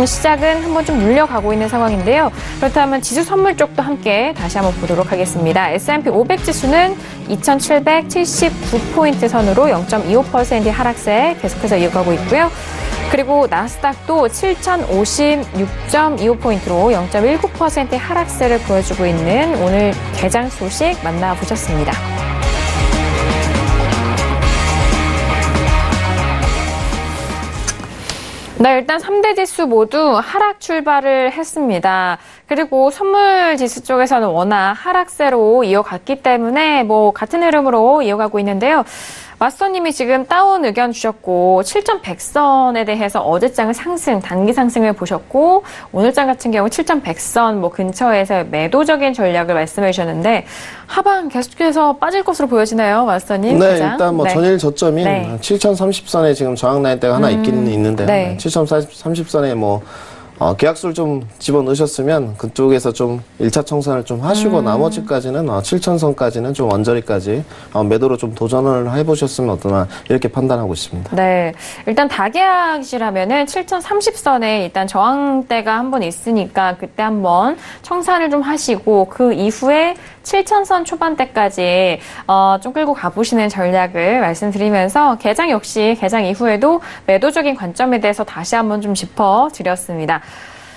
시작은 한번 좀 물려가고 있는 상황인데요. 그렇다면 지수 선물 쪽도 함께 다시 한번 보도록 하겠습니다. S&P 500 지수는 2,779포인트 선으로 0.25%의 하락세 계속해서 이어가고 있고요. 그리고 나스닥도 7,056.25포인트로 0.19%의 하락세를 보여주고 있는 오늘 개장 소식 만나보셨습니다. 네, 일단 3대 지수 모두 하락 출발을 했습니다. 그리고 선물 지수 쪽에서는 워낙 하락세로 이어갔기 때문에 뭐 같은 흐름으로 이어가고 있는데요. 마스터님이 지금 다운 의견 주셨고 7,100선에 대해서 어제장은 단기 상승을 보셨고 오늘장 같은 경우 7,100선 뭐 근처에서 매도적인 전략을 말씀해 주셨는데 하방 계속해서 빠질 것으로 보여지나요, 마스터님? 네, 가장? 일단 뭐 네. 전일 저점인 네. 7,030선에 지금 저항 라인대가 하나 있기는 있는데요. 네. 7,030선에 뭐 계약수를 좀 집어넣으셨으면 그쪽에서 좀 1차 청산을 좀 하시고 나머지까지는 7,000선까지는 좀 언저리까지 매도로 좀 도전을 해보셨으면 어떠나 이렇게 판단하고 있습니다. 네. 일단 다계약이라면은 7,030선에 일단 저항대가 한번 있으니까 그때 한번 청산을 좀 하시고 그 이후에 7,000선 초반대까지 좀 끌고 가보시는 전략을 말씀드리면서 개장 역시 개장 이후에도 매도적인 관점에 대해서 다시 한번 좀 짚어드렸습니다.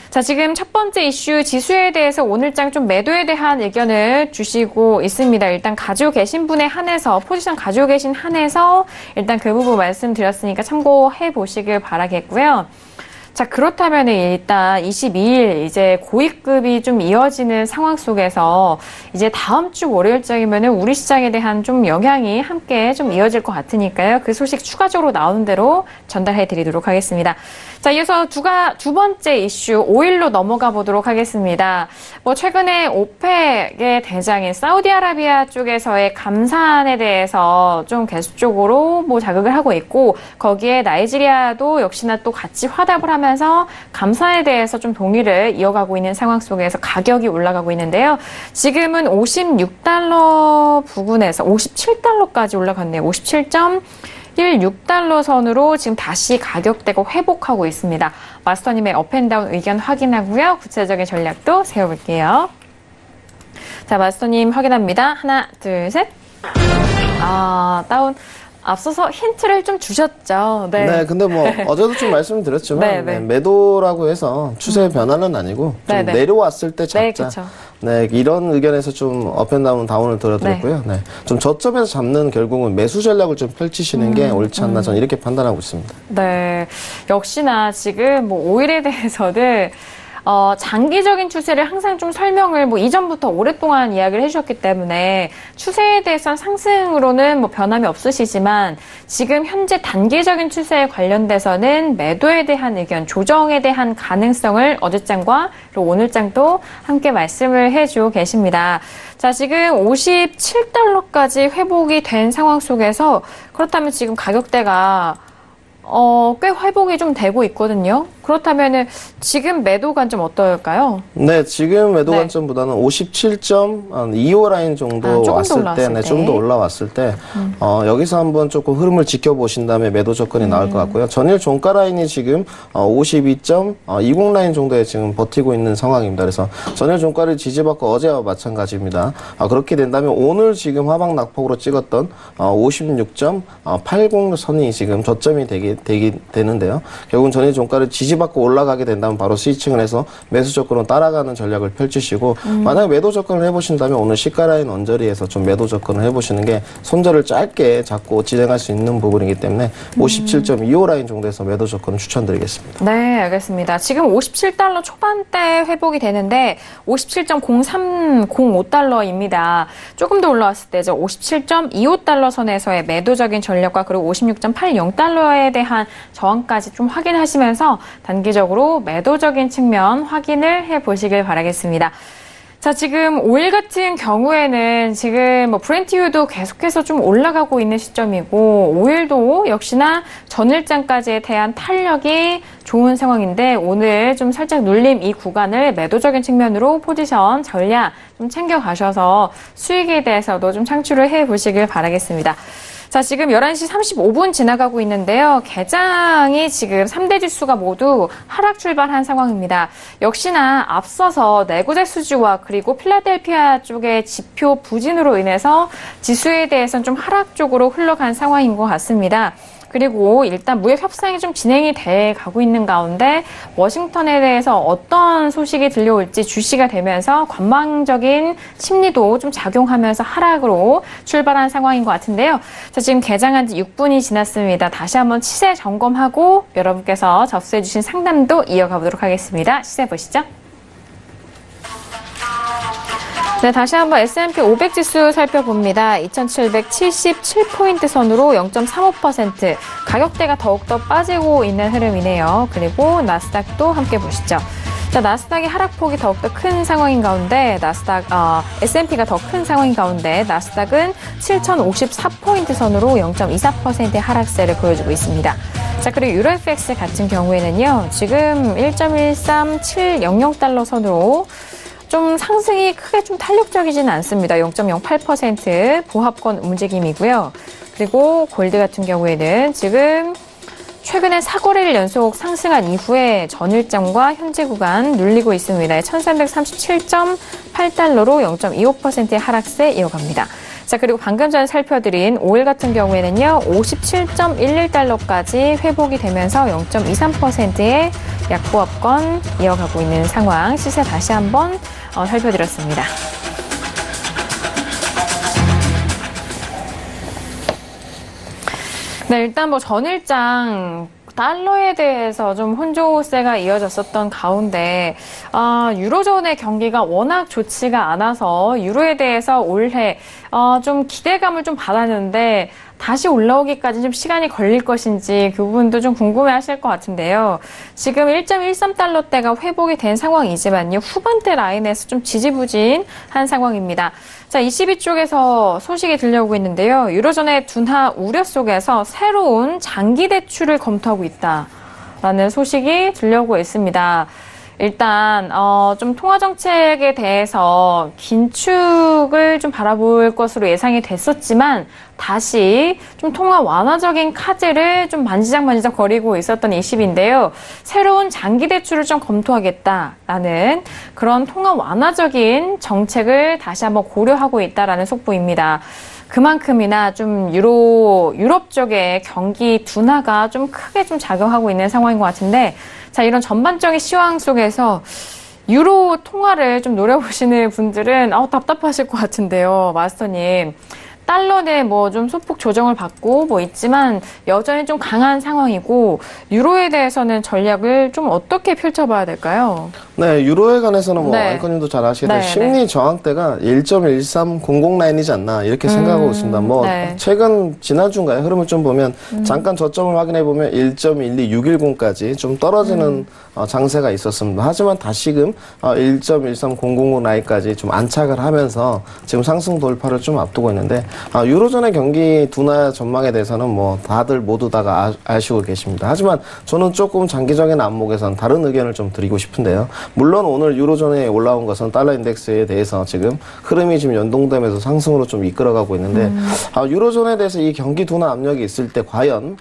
자, 지금 첫 번째 이슈 지수에 대해서 오늘장 좀 매도에 대한 의견을 주시고 있습니다. 일단 가지고 계신 분에 한해서 포지션 가지고 계신 한해서 일단 그 부분 말씀드렸으니까 참고해 보시길 바라겠고요. 자, 그렇다면 일단 22일 이제 고위급이 좀 이어지는 상황 속에서 이제 다음 주 월요일장이면은 우리 시장에 대한 좀 영향이 함께 좀 이어질 것 같으니까요. 그 소식 추가적으로 나오는 대로 전달해 드리도록 하겠습니다. 자, 이어서 두 번째 이슈 5일로 넘어가 보도록 하겠습니다. 뭐 최근에 오펙의 대장인 사우디아라비아 쪽에서의 감산에 대해서 좀 계속적으로 뭐 자극을 하고 있고 거기에 나이지리아도 역시나 또 같이 화답을 하면서 감산에 대해서 좀 동의를 이어가고 있는 상황 속에서 가격이 올라가고 있는데요. 지금은 56달러 부근에서 57달러까지 올라갔네요. 57.16달러 선으로 지금 다시 가격대가 회복하고 있습니다. 마스터님의 업앤다운 의견 확인하고요. 구체적인 전략도 세워볼게요. 자, 마스터님 확인합니다. 하나, 둘, 셋. 다운. 앞서서 힌트를 좀 주셨죠. 네. 네, 근데 뭐 어제도 좀 말씀드렸지만 네, 네. 매도라고 해서 추세 변화는 아니고 좀 네, 네. 내려왔을 때 잡자. 네, 그렇죠. 네, 이런 의견에서 좀 업앤다운 다운을 들어드렸고요. 네. 좀 저점에서 잡는 결국은 매수 전략을 좀 펼치시는 게 옳지 않나 저는 이렇게 판단하고 있습니다. 네. 역시나 지금 뭐 5일에 대해서는 장기적인 추세를 항상 좀 설명을 뭐 이전부터 오랫동안 이야기를 해주셨기 때문에 추세에 대해서는 상승으로는 뭐 변함이 없으시지만 지금 현재 단기적인 추세에 관련돼서는 매도에 대한 의견, 조정에 대한 가능성을 어제장과 그리고 오늘장도 함께 말씀을 해주고 계십니다. 자, 지금 57달러까지 회복이 된 상황 속에서 그렇다면 지금 가격대가 꽤 회복이 좀 되고 있거든요. 그렇다면은 지금 매도 관점 어떨까요? 네, 지금 매도 네. 관점보다는 57.25 라인 정도 조금 왔을 더 때, 올라왔을 때. 좀 더 올라왔을 때, 여기서 한번 조금 흐름을 지켜보신 다음에 매도 접근이 나올 것 같고요. 전일 종가 라인이 지금 52.20 라인 정도에 지금 버티고 있는 상황입니다. 그래서 전일 종가를 지지받고 어제와 마찬가지입니다. 그렇게 된다면 오늘 지금 하방 낙폭으로 찍었던 56.80 선이 지금 저점이 되는데요. 결국은 전일 종가를 지지받고 올라가게 된다면 바로 스위칭을 해서 매수 접근으로 따라가는 전략을 펼치시고 만약에 매도 접근을 해보신다면 오늘 시가 라인 언저리에서 좀 매도 접근을 해보시는 게 손절을 짧게 잡고 진행할 수 있는 부분이기 때문에 57.25 라인 정도에서 매도 접근을 추천드리겠습니다. 네, 알겠습니다. 지금 57달러 초반대 회복이 되는데 57.0305달러입니다. 조금 더 올라왔을 때죠. 57.25달러 선에서의 매도적인 전략과 그리고 56.80달러에 대한 저항까지 좀 확인하시면서 단기적으로 매도적인 측면 확인을 해보시길 바라겠습니다. 자, 지금 오일 같은 경우에는 지금 뭐 브렌트유도 계속해서 좀 올라가고 있는 시점이고, 오일도 역시나 전일장까지에 대한 탄력이 좋은 상황인데, 오늘 좀 살짝 눌림 이 구간을 매도적인 측면으로 포지션, 전략 좀 챙겨가셔서 수익에 대해서도 좀 창출을 해 보시길 바라겠습니다. 자, 지금 11시 35분 지나가고 있는데요. 개장이 지금 3대 지수가 모두 하락 출발한 상황입니다. 역시나 앞서서 내구재 수지와 그리고 필라델피아 쪽의 지표 부진으로 인해서 지수에 대해서는 좀 하락 쪽으로 흘러간 상황인 것 같습니다. 그리고 일단 무역 협상이 좀 진행이 돼 가고 있는 가운데 워싱턴에 대해서 어떤 소식이 들려올지 주시가 되면서 관망적인 심리도 좀 작용하면서 하락으로 출발한 상황인 것 같은데요. 자, 지금 개장한 지 6분이 지났습니다. 다시 한번 시세 점검하고 여러분께서 접수해 주신 상담도 이어가 보도록 하겠습니다. 시세 보시죠. 네, 다시 한번 S&P 500 지수 살펴봅니다. 2777포인트 선으로 0.35%, 가격대가 더욱더 빠지고 있는 흐름이네요. 그리고 나스닥도 함께 보시죠. 자, 나스닥의 하락폭이 더욱더 큰 상황인 가운데, S&P가 더 큰 상황인 가운데, 나스닥은 7054포인트 선으로 0.24%의 하락세를 보여주고 있습니다. 자, 그리고 유로FX 같은 경우에는요, 지금 1.13700달러 선으로 좀 상승이 크게 좀 탄력적이지는 않습니다. 0.08% 보합권 움직임이고요. 그리고 골드 같은 경우에는 지금 최근에 4거래일 연속 상승한 이후에 전일장과 현재 구간 눌리고 있습니다. 1337.8달러로 0.25%의 하락세 이어갑니다. 자, 그리고 방금 전에 살펴드린 오일 같은 경우에는요, 57.11달러까지 회복이 되면서 0.23%의 약보합권 이어가고 있는 상황. 시세 다시 한번 살펴드렸습니다. 네, 일단 뭐 전일장 달러에 대해서 좀 혼조세가 이어졌었던 가운데 유로존의 경기가 워낙 좋지가 않아서 유로에 대해서 올해 좀 기대감을 좀 받았는데 다시 올라오기까지 좀 시간이 걸릴 것인지 그 부분도 좀 궁금해하실 것 같은데요. 지금 1.13달러대가 회복이 된 상황이지만요. 후반대 라인에서 좀 지지부진한 상황입니다. 자, ECB 쪽에서 소식이 들려오고 있는데요. 유로존의 둔화 우려 속에서 새로운 장기 대출을 검토하고 있다라는 소식이 들려오고 있습니다. 일단 좀 통화 정책에 대해서 긴축을 좀 바라볼 것으로 예상이 됐었지만 다시 좀 통화 완화적인 카드를 좀 만지작 거리고 있었던 ECB인데요. 새로운 장기 대출을 좀 검토하겠다라는 그런 통화 완화적인 정책을 다시 한번 고려하고 있다라는 속보입니다. 그만큼이나 좀 유럽 쪽의 경기 둔화가 좀 크게 좀 작용하고 있는 상황인 것 같은데, 자, 이런 전반적인 시황 속에서 유로 통화를 좀 노려보시는 분들은 답답하실 것 같은데요, 마스터님. 달러 내 뭐 좀 소폭 조정을 받고 뭐 있지만 여전히 좀 강한 상황이고 유로에 대해서는 전략을 좀 어떻게 펼쳐봐야 될까요? 네, 유로에 관해서는 뭐 네. 앵커님도 잘 아시겠지만 네, 심리 저항대가 1.1300 라인이지 않나 이렇게 생각하고 있습니다. 뭐 네. 최근 지난주인가요? 흐름을 좀 보면 잠깐 저점을 확인해 보면 1.12610까지 좀 떨어지는 장세가 있었습니다. 하지만 다시금 1.13000 라인까지 좀 안착을 하면서 지금 상승 돌파를 좀 앞두고 있는데 유로존의 경기 둔화 전망에 대해서는 뭐 다들 모두 다가 아시고 계십니다. 하지만 저는 조금 장기적인 안목에선 다른 의견을 좀 드리고 싶은데요. 물론 오늘 유로존에 올라온 것은 달러 인덱스에 대해서 지금 흐름이 지금 연동되면서 상승으로 좀 이끌어가고 있는데 유로존에 대해서 이 경기 둔화 압력이 있을 때 과연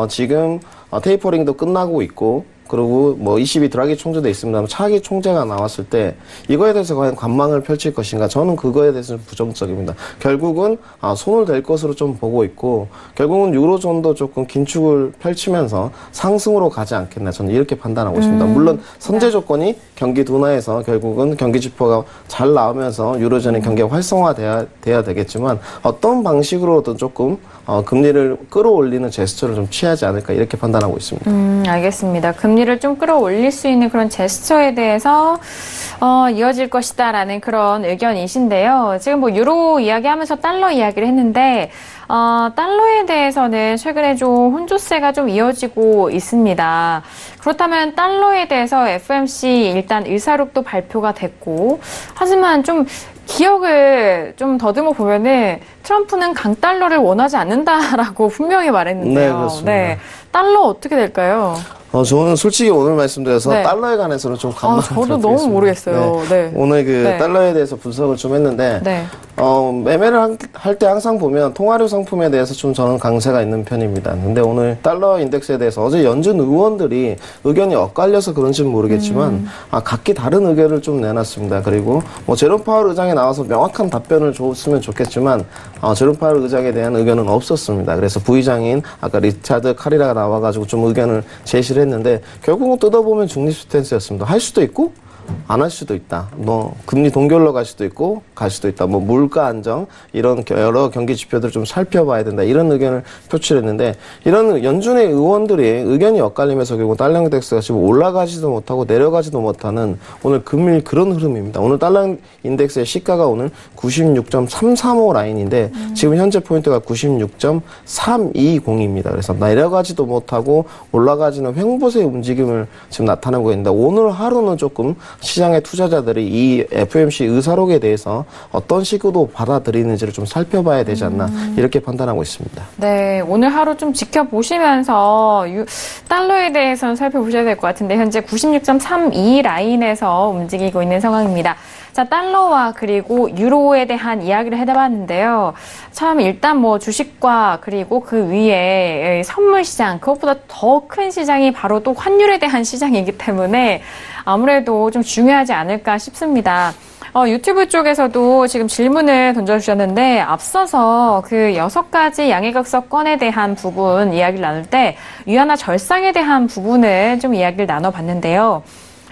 지금 테이퍼링도 끝나고 있고 그리고 뭐 ECB 드라기 총재도 있습니다만 차기 총재가 나왔을 때 이거에 대해서 과연 관망을 펼칠 것인가, 저는 그거에 대해서는 부정적입니다. 결국은 손을 댈 것으로 좀 보고 있고 결국은 유로존도 조금 긴축을 펼치면서 상승으로 가지 않겠나, 저는 이렇게 판단하고 있습니다. 물론 선제 조건이 경기 둔화에서 결국은 경기 지표가 잘 나오면서 유로존의 경기가 활성화돼야 되겠지만 어떤 방식으로든 조금 금리를 끌어올리는 제스처를 좀 취하지 않을까 이렇게 판단하고 있습니다. 알겠습니다. 금리를 좀 끌어올릴 수 있는 그런 제스처에 대해서 이어질 것이다라는 그런 의견이신데요. 지금 뭐 유로 이야기하면서 달러 이야기를 했는데 달러에 대해서는 최근에 좀 혼조세가 좀 이어지고 있습니다. 그렇다면 달러에 대해서 FOMC 일단 의사록도 발표가 됐고, 하지만 좀 기억을 좀 더듬어 보면은 트럼프는 강달러를 원하지 않는다라고 분명히 말했는데요. 네, 그렇습니다. 네, 달러 어떻게 될까요? 저는 솔직히 오늘 말씀드려서 네. 달러에 관해서는 좀 감망을 저도 너무 모르겠어요. 네. 오늘 네. 달러에 대해서 분석을 좀 했는데 네. 매매를 할 때 항상 보면 통화류 상품에 대해서 좀 저는 강세가 있는 편입니다. 근데 오늘 달러 인덱스에 대해서 어제 연준 의원들이 의견이 엇갈려서 그런지는 모르겠지만 각기 다른 의견을 좀 내놨습니다. 그리고 제롬 파월 의장이 나와서 명확한 답변을 줬으면 좋겠지만 제롬 파월 의장에 대한 의견은 없었습니다. 그래서 부의장인 아까 리차드 카리라가 나와가지고 좀 의견을 제시를 했는데 결국은 뜯어보면 중립 스탠스였습니다. 할 수도 있고 안 할 수도 있다. 금리 동결로 갈 수도 있고 갈 수도 있다. 물가 안정 이런 여러 경기 지표들을 좀 살펴봐야 된다. 이런 의견을 표출했는데 이런 연준의 의원들이 의견이 엇갈리면서 결국 달러 인덱스가 지금 올라가지도 못하고 내려가지도 못하는 오늘 금일 그런 흐름입니다. 오늘 달러 인덱스의 시가가 오늘 96.335 라인인데 지금 현재 포인트가 96.320입니다. 그래서 내려가지도 못하고 올라가지는 횡보세 움직임을 지금 나타내고 있는데 오늘 하루는 조금 시장의 투자자들이 이 FOMC 의사록에 대해서 어떤 식으로 받아들이는지를 좀 살펴봐야 되지 않나 이렇게 판단하고 있습니다. 네, 오늘 하루 좀 지켜보시면서 달러에 대해서는 살펴보셔야 될 것 같은데 현재 96.32 라인에서 움직이고 있는 상황입니다. 자, 달러와 그리고 유로에 대한 이야기를 해봤는데요. 참 일단 주식과 그리고 그 위에 선물 시장, 그것보다 더 큰 시장이 바로 또 환율에 대한 시장이기 때문에 아무래도 좀 중요하지 않을까 싶습니다. 유튜브 쪽에서도 지금 질문을 던져주셨는데 앞서서 그 6가지 양해각서건에 대한 부분 이야기를 나눌 때 위안화 절상에 대한 부분을 좀 이야기를 나눠봤는데요.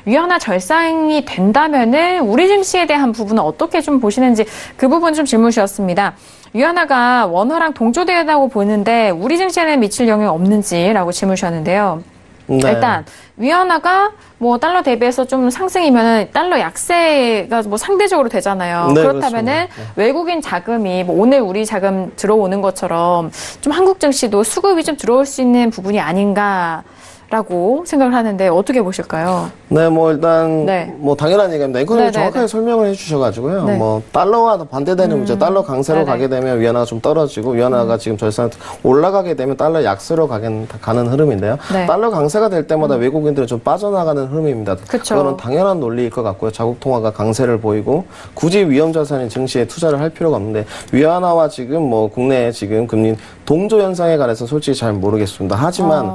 위안화 절상이 된다면은 우리 증시에 대한 부분은 어떻게 좀 보시는지 그 부분 좀 질문 주셨습니다. 위안화가 원화랑 동조되다고 보는데 우리 증시에는 미칠 영향이 없는지라고 질문 주셨는데요. 네. 일단 위안화가 달러 대비해서 좀 상승이면은 달러 약세가 상대적으로 되잖아요. 네, 그렇다면은 외국인 자금이 오늘 우리 자금 들어오는 것처럼 좀 한국 증시도 수급이 좀 들어올 수 있는 부분이 아닌가라고 생각을 하는데 어떻게 보실까요? 네, 일단, 네. 당연한 얘기입니다. 이거는 네, 정확하게 네. 설명을 해주셔가지고요. 네. 달러와 반대되는 문제, 달러 강세로 네네. 가게 되면 위안화가 좀 떨어지고, 위안화가 지금 절상 올라가게 되면 달러 약세로 가는 흐름인데요. 네. 달러 강세가 될 때마다 외국인들은 좀 빠져나가는 흐름입니다. 그쵸. 그거는 당연한 논리일 것 같고요. 자국 통화가 강세를 보이고, 굳이 위험 자산인 증시에 투자를 할 필요가 없는데, 위안화와 지금 국내에 지금 금리 동조 현상에 관해서 솔직히 잘 모르겠습니다. 하지만,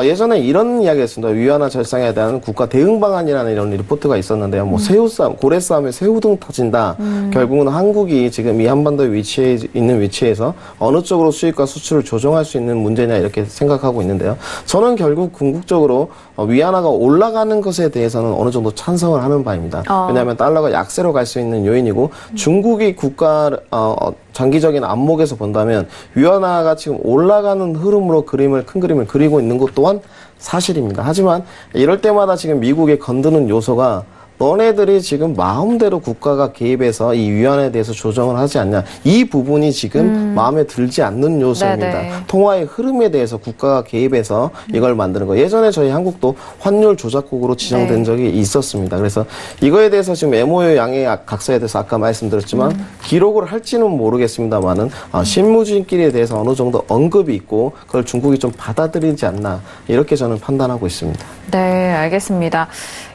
예전에 이런 이야기 했습니다. 위안화 절상에 대한 국가 대응 방안이라는 이런 리포트가 있었는데요. 새우 싸움, 고래 싸움에 새우 등 터진다. 결국은 한국이 지금 이 한반도에 있는 위치에서 어느 쪽으로 수입과 수출을 조정할 수 있는 문제냐 이렇게 생각하고 있는데요. 저는 결국 궁극적으로 위안화가 올라가는 것에 대해서는 어느 정도 찬성을 하는 바입니다. 왜냐하면 달러가 약세로 갈 수 있는 요인이고 중국이 국가 장기적인 안목에서 본다면 위안화가 지금 올라가는 흐름으로 큰 그림을 그리고 있는 것 또한 사실입니다. 하지만 이럴 때마다 지금 미국에 건드는 요소가 너네들이 지금 마음대로 국가가 개입해서 이 위안에 대해서 조정을 하지 않냐. 이 부분이 지금 마음에 들지 않는 요소입니다. 네네. 통화의 흐름에 대해서 국가가 개입해서 이걸 만드는 거. 예전에 저희 한국도 환율 조작국으로 지정된 네. 적이 있었습니다. 그래서 이거에 대해서 지금 MOU 양해 각서에 대해서 아까 말씀드렸지만 기록을 할지는 모르겠습니다만은 실무진끼리에 대해서 어느 정도 언급이 있고 그걸 중국이 좀 받아들이지 않나. 이렇게 저는 판단하고 있습니다. 네, 알겠습니다.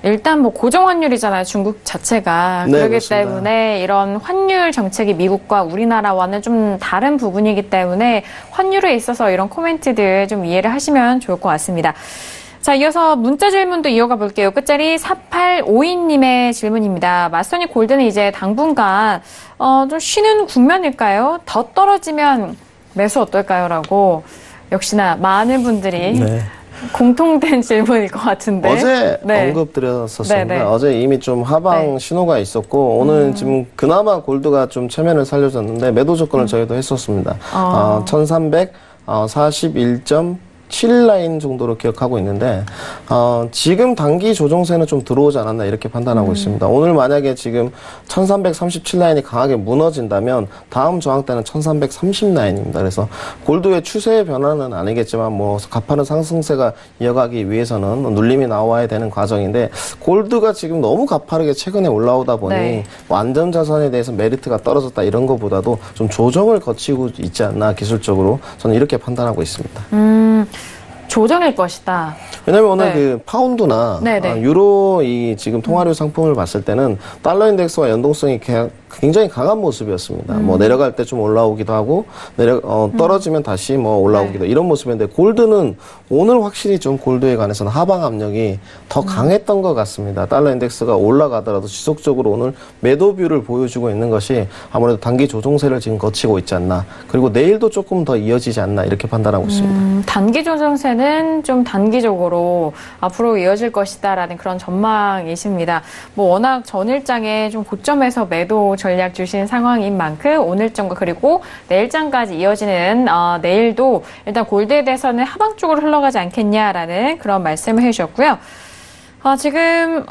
일단 고정 환율이잖아요, 중국 자체가. 네, 그렇기 그렇습니다. 때문에 이런 환율 정책이 미국과 우리나라와는 좀 다른 부분이기 때문에 환율에 있어서 이런 코멘트들 좀 이해를 하시면 좋을 것 같습니다. 자, 이어서 문자 질문도 이어가 볼게요. 끝자리 4852님의 질문입니다. 마소니 골드는 이제 당분간 좀 쉬는 국면일까요? 더 떨어지면 매수 어떨까요? 라고 역시나 많은 분들이 공통된 질문일 것 같은데. 어제 네. 언급드렸었습니다. 네, 네. 어제 이미 좀 하방 네. 신호가 있었고 오늘 지금 그나마 골드가 좀 체면을 살려줬는데 매도 조건을 저희도 했었습니다. 1341.7 17라인 정도로 기억하고 있는데 지금 단기 조정세는 좀 들어오지 않았나 이렇게 판단하고 있습니다. 오늘 만약에 지금 1337라인이 강하게 무너진다면 다음 저항 때는 1330라인입니다. 그래서 골드의 추세의 변화는 아니겠지만 뭐 가파른 상승세가 이어가기 위해서는 눌림이 나와야 되는 과정인데 골드가 지금 너무 가파르게 최근에 올라오다 보니 네. 뭐 안전자산에 대해서 메리트가 떨어졌다 이런 것보다도 좀 조정을 거치고 있지 않나 기술적으로 저는 이렇게 판단하고 있습니다. 조정일 것이다. 왜냐면 오늘 네. 그 파운드나 네네. 유로 이 지금 통화류 상품을 봤을 때는 달러 인덱스와 연동성이 굉장히 강한 모습이었습니다. 뭐 내려갈 때 좀 올라오기도 하고 떨어지면 다시 뭐 올라오기도 이런 모습인데 골드는 오늘 확실히 좀 골드에 관해서는 하방 압력이 더 강했던 것 같습니다. 달러 인덱스가 올라가더라도 지속적으로 오늘 매도뷰를 보여주고 있는 것이 아무래도 단기 조정세를 지금 거치고 있지 않나. 그리고 내일도 조금 더 이어지지 않나 이렇게 판단하고 있습니다. 단기 조정세는 좀 단기적으로 앞으로 이어질 것이다라는 그런 전망이십니다. 뭐 워낙 전일장에 좀 고점에서 매도 전략 주신 상황인 만큼 오늘장과 그리고 내일장까지 이어지는 내일도 일단 골드에 대해서는 하방 쪽으로 흘러가지 않겠냐라는 그런 말씀을 해주셨고요. 지금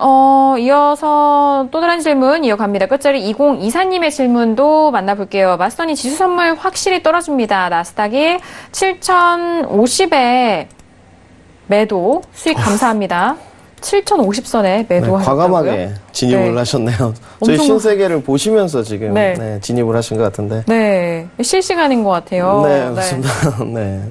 이어서 또 다른 질문 이어갑니다. 끝자리 2024님의 질문도 만나볼게요. 마스터님 지수 선물 확실히 떨어집니다. 나스닥이 7050에 매도 수익 감사합니다. 7050선에 매도하셨다고요? 과감하게 진입을 네. 하셨네요. 저희 엄청- 신세계를 보시면서 지금 네. 진입을 하신 것 같은데. 네, 실시간인 것 같아요. 네, 맞습니다. 네.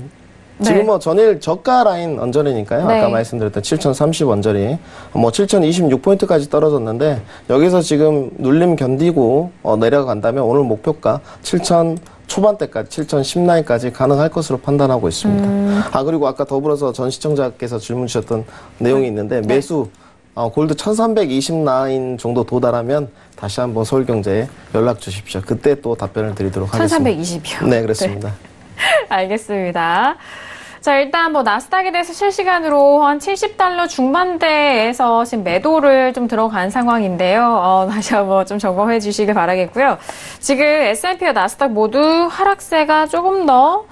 네. 지금 뭐 전일 저가 라인 언저리니까요. 네. 아까 말씀드렸던 7030 언저리, 뭐 7026포인트까지 떨어졌는데 여기서 지금 눌림 견디고 내려간다면 오늘 목표가 7000 초반대까지 7010라인까지 가능할 것으로 판단하고 있습니다. 그리고 아까 더불어서 전 시청자께서 질문 주셨던 내용이 있는데 매수 골드 1320라인 정도 도달하면 다시 한번 서울경제에 연락 주십시오. 그때 또 답변을 드리도록 하겠습니다. 1320이요. 네, 그렇습니다. 알겠습니다. 자, 일단 뭐 나스닥에 대해서 실시간으로 한 70달러 중반대에서 지금 매도를 좀 들어간 상황인데요. 다시 한번 좀 점검해 주시길 바라겠고요. 지금 S&P와 나스닥 모두 하락세가 조금 더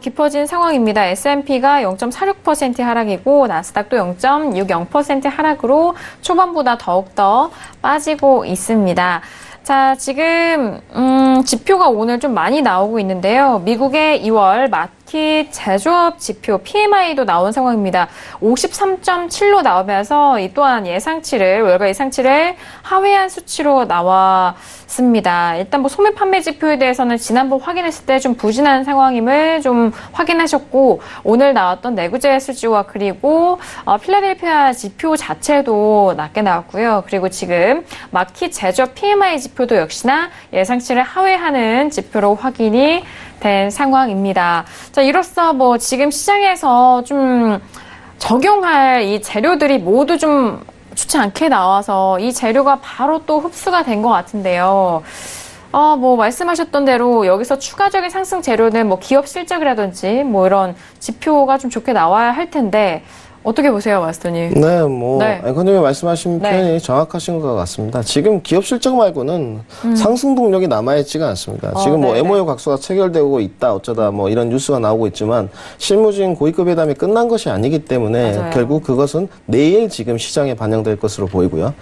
깊어진 상황입니다. S&P가 0.46% 하락이고 나스닥도 0.60% 하락으로 초반보다 더욱더 빠지고 있습니다. 자, 지금 지표가 오늘 좀 많이 나오고 있는데요. 미국의 2월 마켓 제조업 지표 PMI도 나온 상황입니다. 53.7로 나오면서 이 또한 월가 예상치를 하회한 수치로 나왔습니다. 일단 뭐 소매 판매 지표에 대해서는 지난번 확인했을 때 좀 부진한 상황임을 좀 확인하셨고 오늘 나왔던 내구재 수지와 그리고 필라델피아 지표 자체도 낮게 나왔고요. 그리고 지금 마켓 제조업 PMI 지표도 역시나 예상치를 하회하는 지표로 확인이 된 상황입니다. 자, 이로써 뭐 지금 시장에서 좀 적용할 이 재료들이 모두 좀 좋지 않게 나와서 이 재료가 바로 또 흡수가 된 것 같은데요. 뭐 말씀하셨던 대로 여기서 추가적인 상승 재료는 뭐 기업 실적이라든지 뭐 이런 지표가 좀 좋게 나와야 할 텐데 어떻게 보세요, 마스터님? 네, 뭐 네. 앵커님이 말씀하신 네. 표현이 정확하신 것 같습니다. 지금 기업 실적 말고는 상승 동력이 남아있지가 않습니다. 지금 뭐 네네. MOU 각서가 체결되고 있다 어쩌다 뭐 이런 뉴스가 나오고 있지만 실무진 고위급 회담이 끝난 것이 아니기 때문에 맞아요. 결국 그것은 내일 지금 시장에 반영될 것으로 보이고요.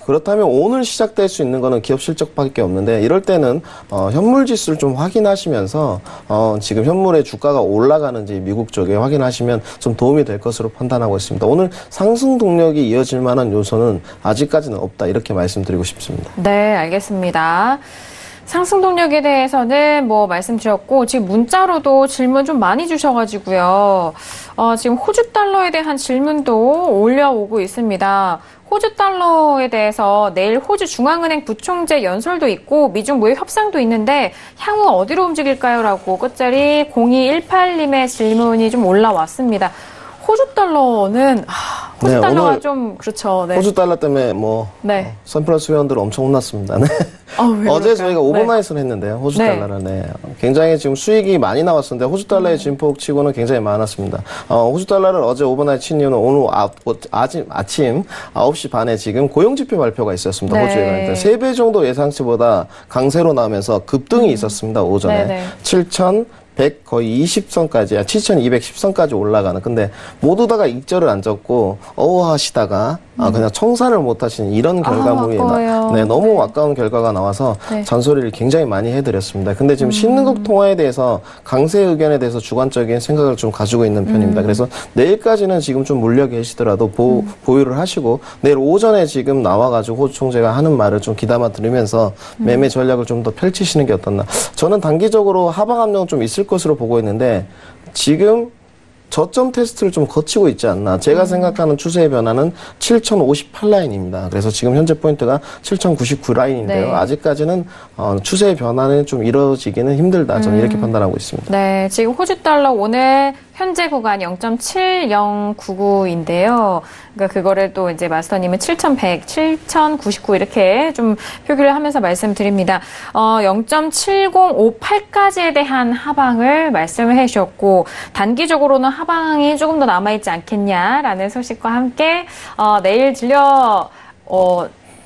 그렇다면 오늘 시작될 수 있는 거는 기업 실적밖에 없는데 이럴 때는 현물 지수를 좀 확인하시면서 지금 현물의 주가가 올라가는지 미국 쪽에 확인하시면 좀 도움이 될 것으로 판단하고 있습니다. 오늘 상승 동력이 이어질 만한 요소는 아직까지는 없다 이렇게 말씀드리고 싶습니다. 네, 알겠습니다. 상승 동력에 대해서는 뭐 말씀드렸고 지금 문자로도 질문 좀 많이 주셔가지고요. 지금 호주 달러에 대한 질문도 올려오고 있습니다. 호주 달러에 대해서 내일 호주 중앙은행 부총재 연설도 있고 미중 무역 협상도 있는데 향후 어디로 움직일까요? 라고 끝자리 0218님의 질문이 좀 올라왔습니다. 호주 달러는 호주 네, 달러가 오늘 좀 그렇죠. 네. 호주 달러 때문에 뭐 네. 선플러스 회원들 엄청 혼났습니다. 네. 왜 어제 그럴까요? 저희가 오버나잇을 했는데요. 호주 네. 달러를. 네. 굉장히 지금 수익이 많이 나왔었는데 호주 달러의 진폭 치고는 굉장히 많았습니다. 호주 달러를 어제 오버나잇 친 이유는 오늘 아침 9시 반에 지금 고용지표 발표가 있었습니다. 네. 호주에. 3배 정도 예상치보다 강세로 나오면서 급등이 있었습니다. 오전에. 네네. 7,210 거의 20선까지, 7,210선까지 올라가는. 근데 모두 다가 익절을 안 졌고 어우하시다가 그냥 청산을 못 하시는 이런 결과물이 아까워요. 너무 아까운 결과가 나와서 네. 잔소리를 굉장히 많이 해드렸습니다. 근데 지금 신흥국 통화에 대해서 강세 의견에 대해서 주관적인 생각을 좀 가지고 있는 편입니다. 그래서 내일까지는 지금 좀 물려 계시더라도 보유를 하시고 내일 오전에 지금 나와가지고 호주 총재가 하는 말을 좀 귀담아 들으면서 매매 전략을 좀 더 펼치시는 게 어떻나. 저는 단기적으로 하방 압력은 좀 있을 것으로 보고 있는데 지금 저점 테스트를 좀 거치고 있지 않나. 제가 생각하는 추세의 변화는 7,058라인입니다. 그래서 지금 현재 포인트가 7,099라인인데요. 네. 아직까지는 추세의 변화는 좀 이루어지기는 힘들다. 저는 이렇게 판단하고 있습니다. 네, 지금 호주 달러 오늘 현재 구간 0.7099인데요. 그러니까 그거를 또 이제 마스터님은 7,100, 7,099 이렇게 좀 표기를 하면서 말씀드립니다. 0.7058까지에 대한 하방을 말씀을 해주셨고 단기적으로는 하방이 조금 더 남아있지 않겠냐라는 소식과 함께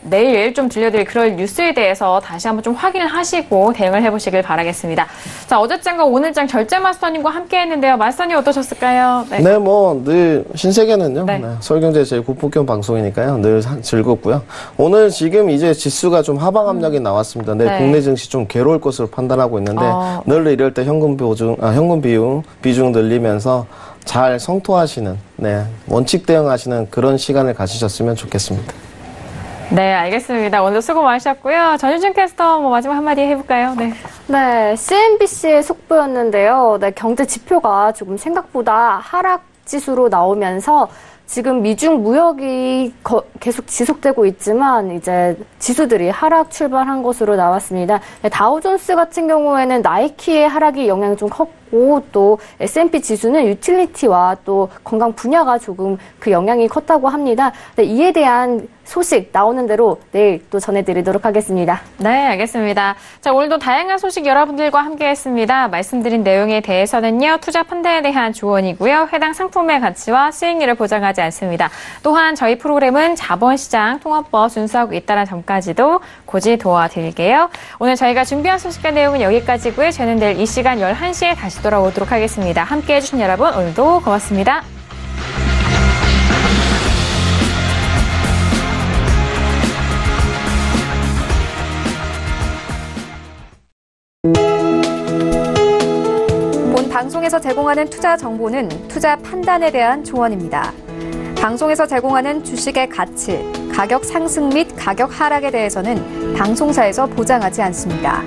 내일 좀 들려드릴 그럴 뉴스에 대해서 다시 한번 좀 확인을 하시고 대응을 해보시길 바라겠습니다. 자, 어제장과 오늘장 절제 마스터님과 함께 했는데요. 마스터님 어떠셨을까요? 네, 늘 신세계는요. 네. 서울경제 제일 고품격 방송이니까요. 늘 즐겁고요. 오늘 지금 이제 지수가 좀 하방 압력이 나왔습니다. 내일 네. 국내 증시 좀 괴로울 것으로 판단하고 있는데 늘 이럴 때 현금 비중 늘리면서 잘 성토하시는, 원칙 대응하시는 그런 시간을 가지셨으면 좋겠습니다. 네, 알겠습니다. 오늘 수고 많으셨고요. 전유진 캐스터 마지막 한마디 해볼까요? 네. 네, CNBC의 속보였는데요. 네, 경제 지표가 조금 생각보다 하락 지수로 나오면서 지금 미중 무역이 계속 지속되고 있지만 이제 지수들이 하락 출발한 것으로 나왔습니다. 네, 다우존스 같은 경우에는 나이키의 하락이 영향이 좀 컸고 또 S&P 지수는 유틸리티와 또 건강 분야가 조금 그 영향이 컸다고 합니다. 네, 이에 대한 소식 나오는 대로 내일 또 전해드리도록 하겠습니다. 네, 알겠습니다. 자, 오늘도 다양한 소식 여러분들과 함께 했습니다. 말씀드린 내용에 대해서는요, 투자 판단에 대한 조언이고요. 해당 상품의 가치와 수익률을 보장하지 않습니다. 또한 저희 프로그램은 자본시장 통화법 준수하고 있다는 점까지도 고지 도와드릴게요. 오늘 저희가 준비한 소식과 내용은 여기까지고요. 저는 내일 이 시간 11시에 다시 돌아오도록 하겠습니다. 함께 해주신 여러분, 오늘도 고맙습니다. 본 방송에서 제공하는 투자 정보는 투자 판단에 대한 조언입니다. 방송에서 제공하는 주식의 가치, 가격 상승 및 가격 하락에 대해서는 방송사에서 보장하지 않습니다.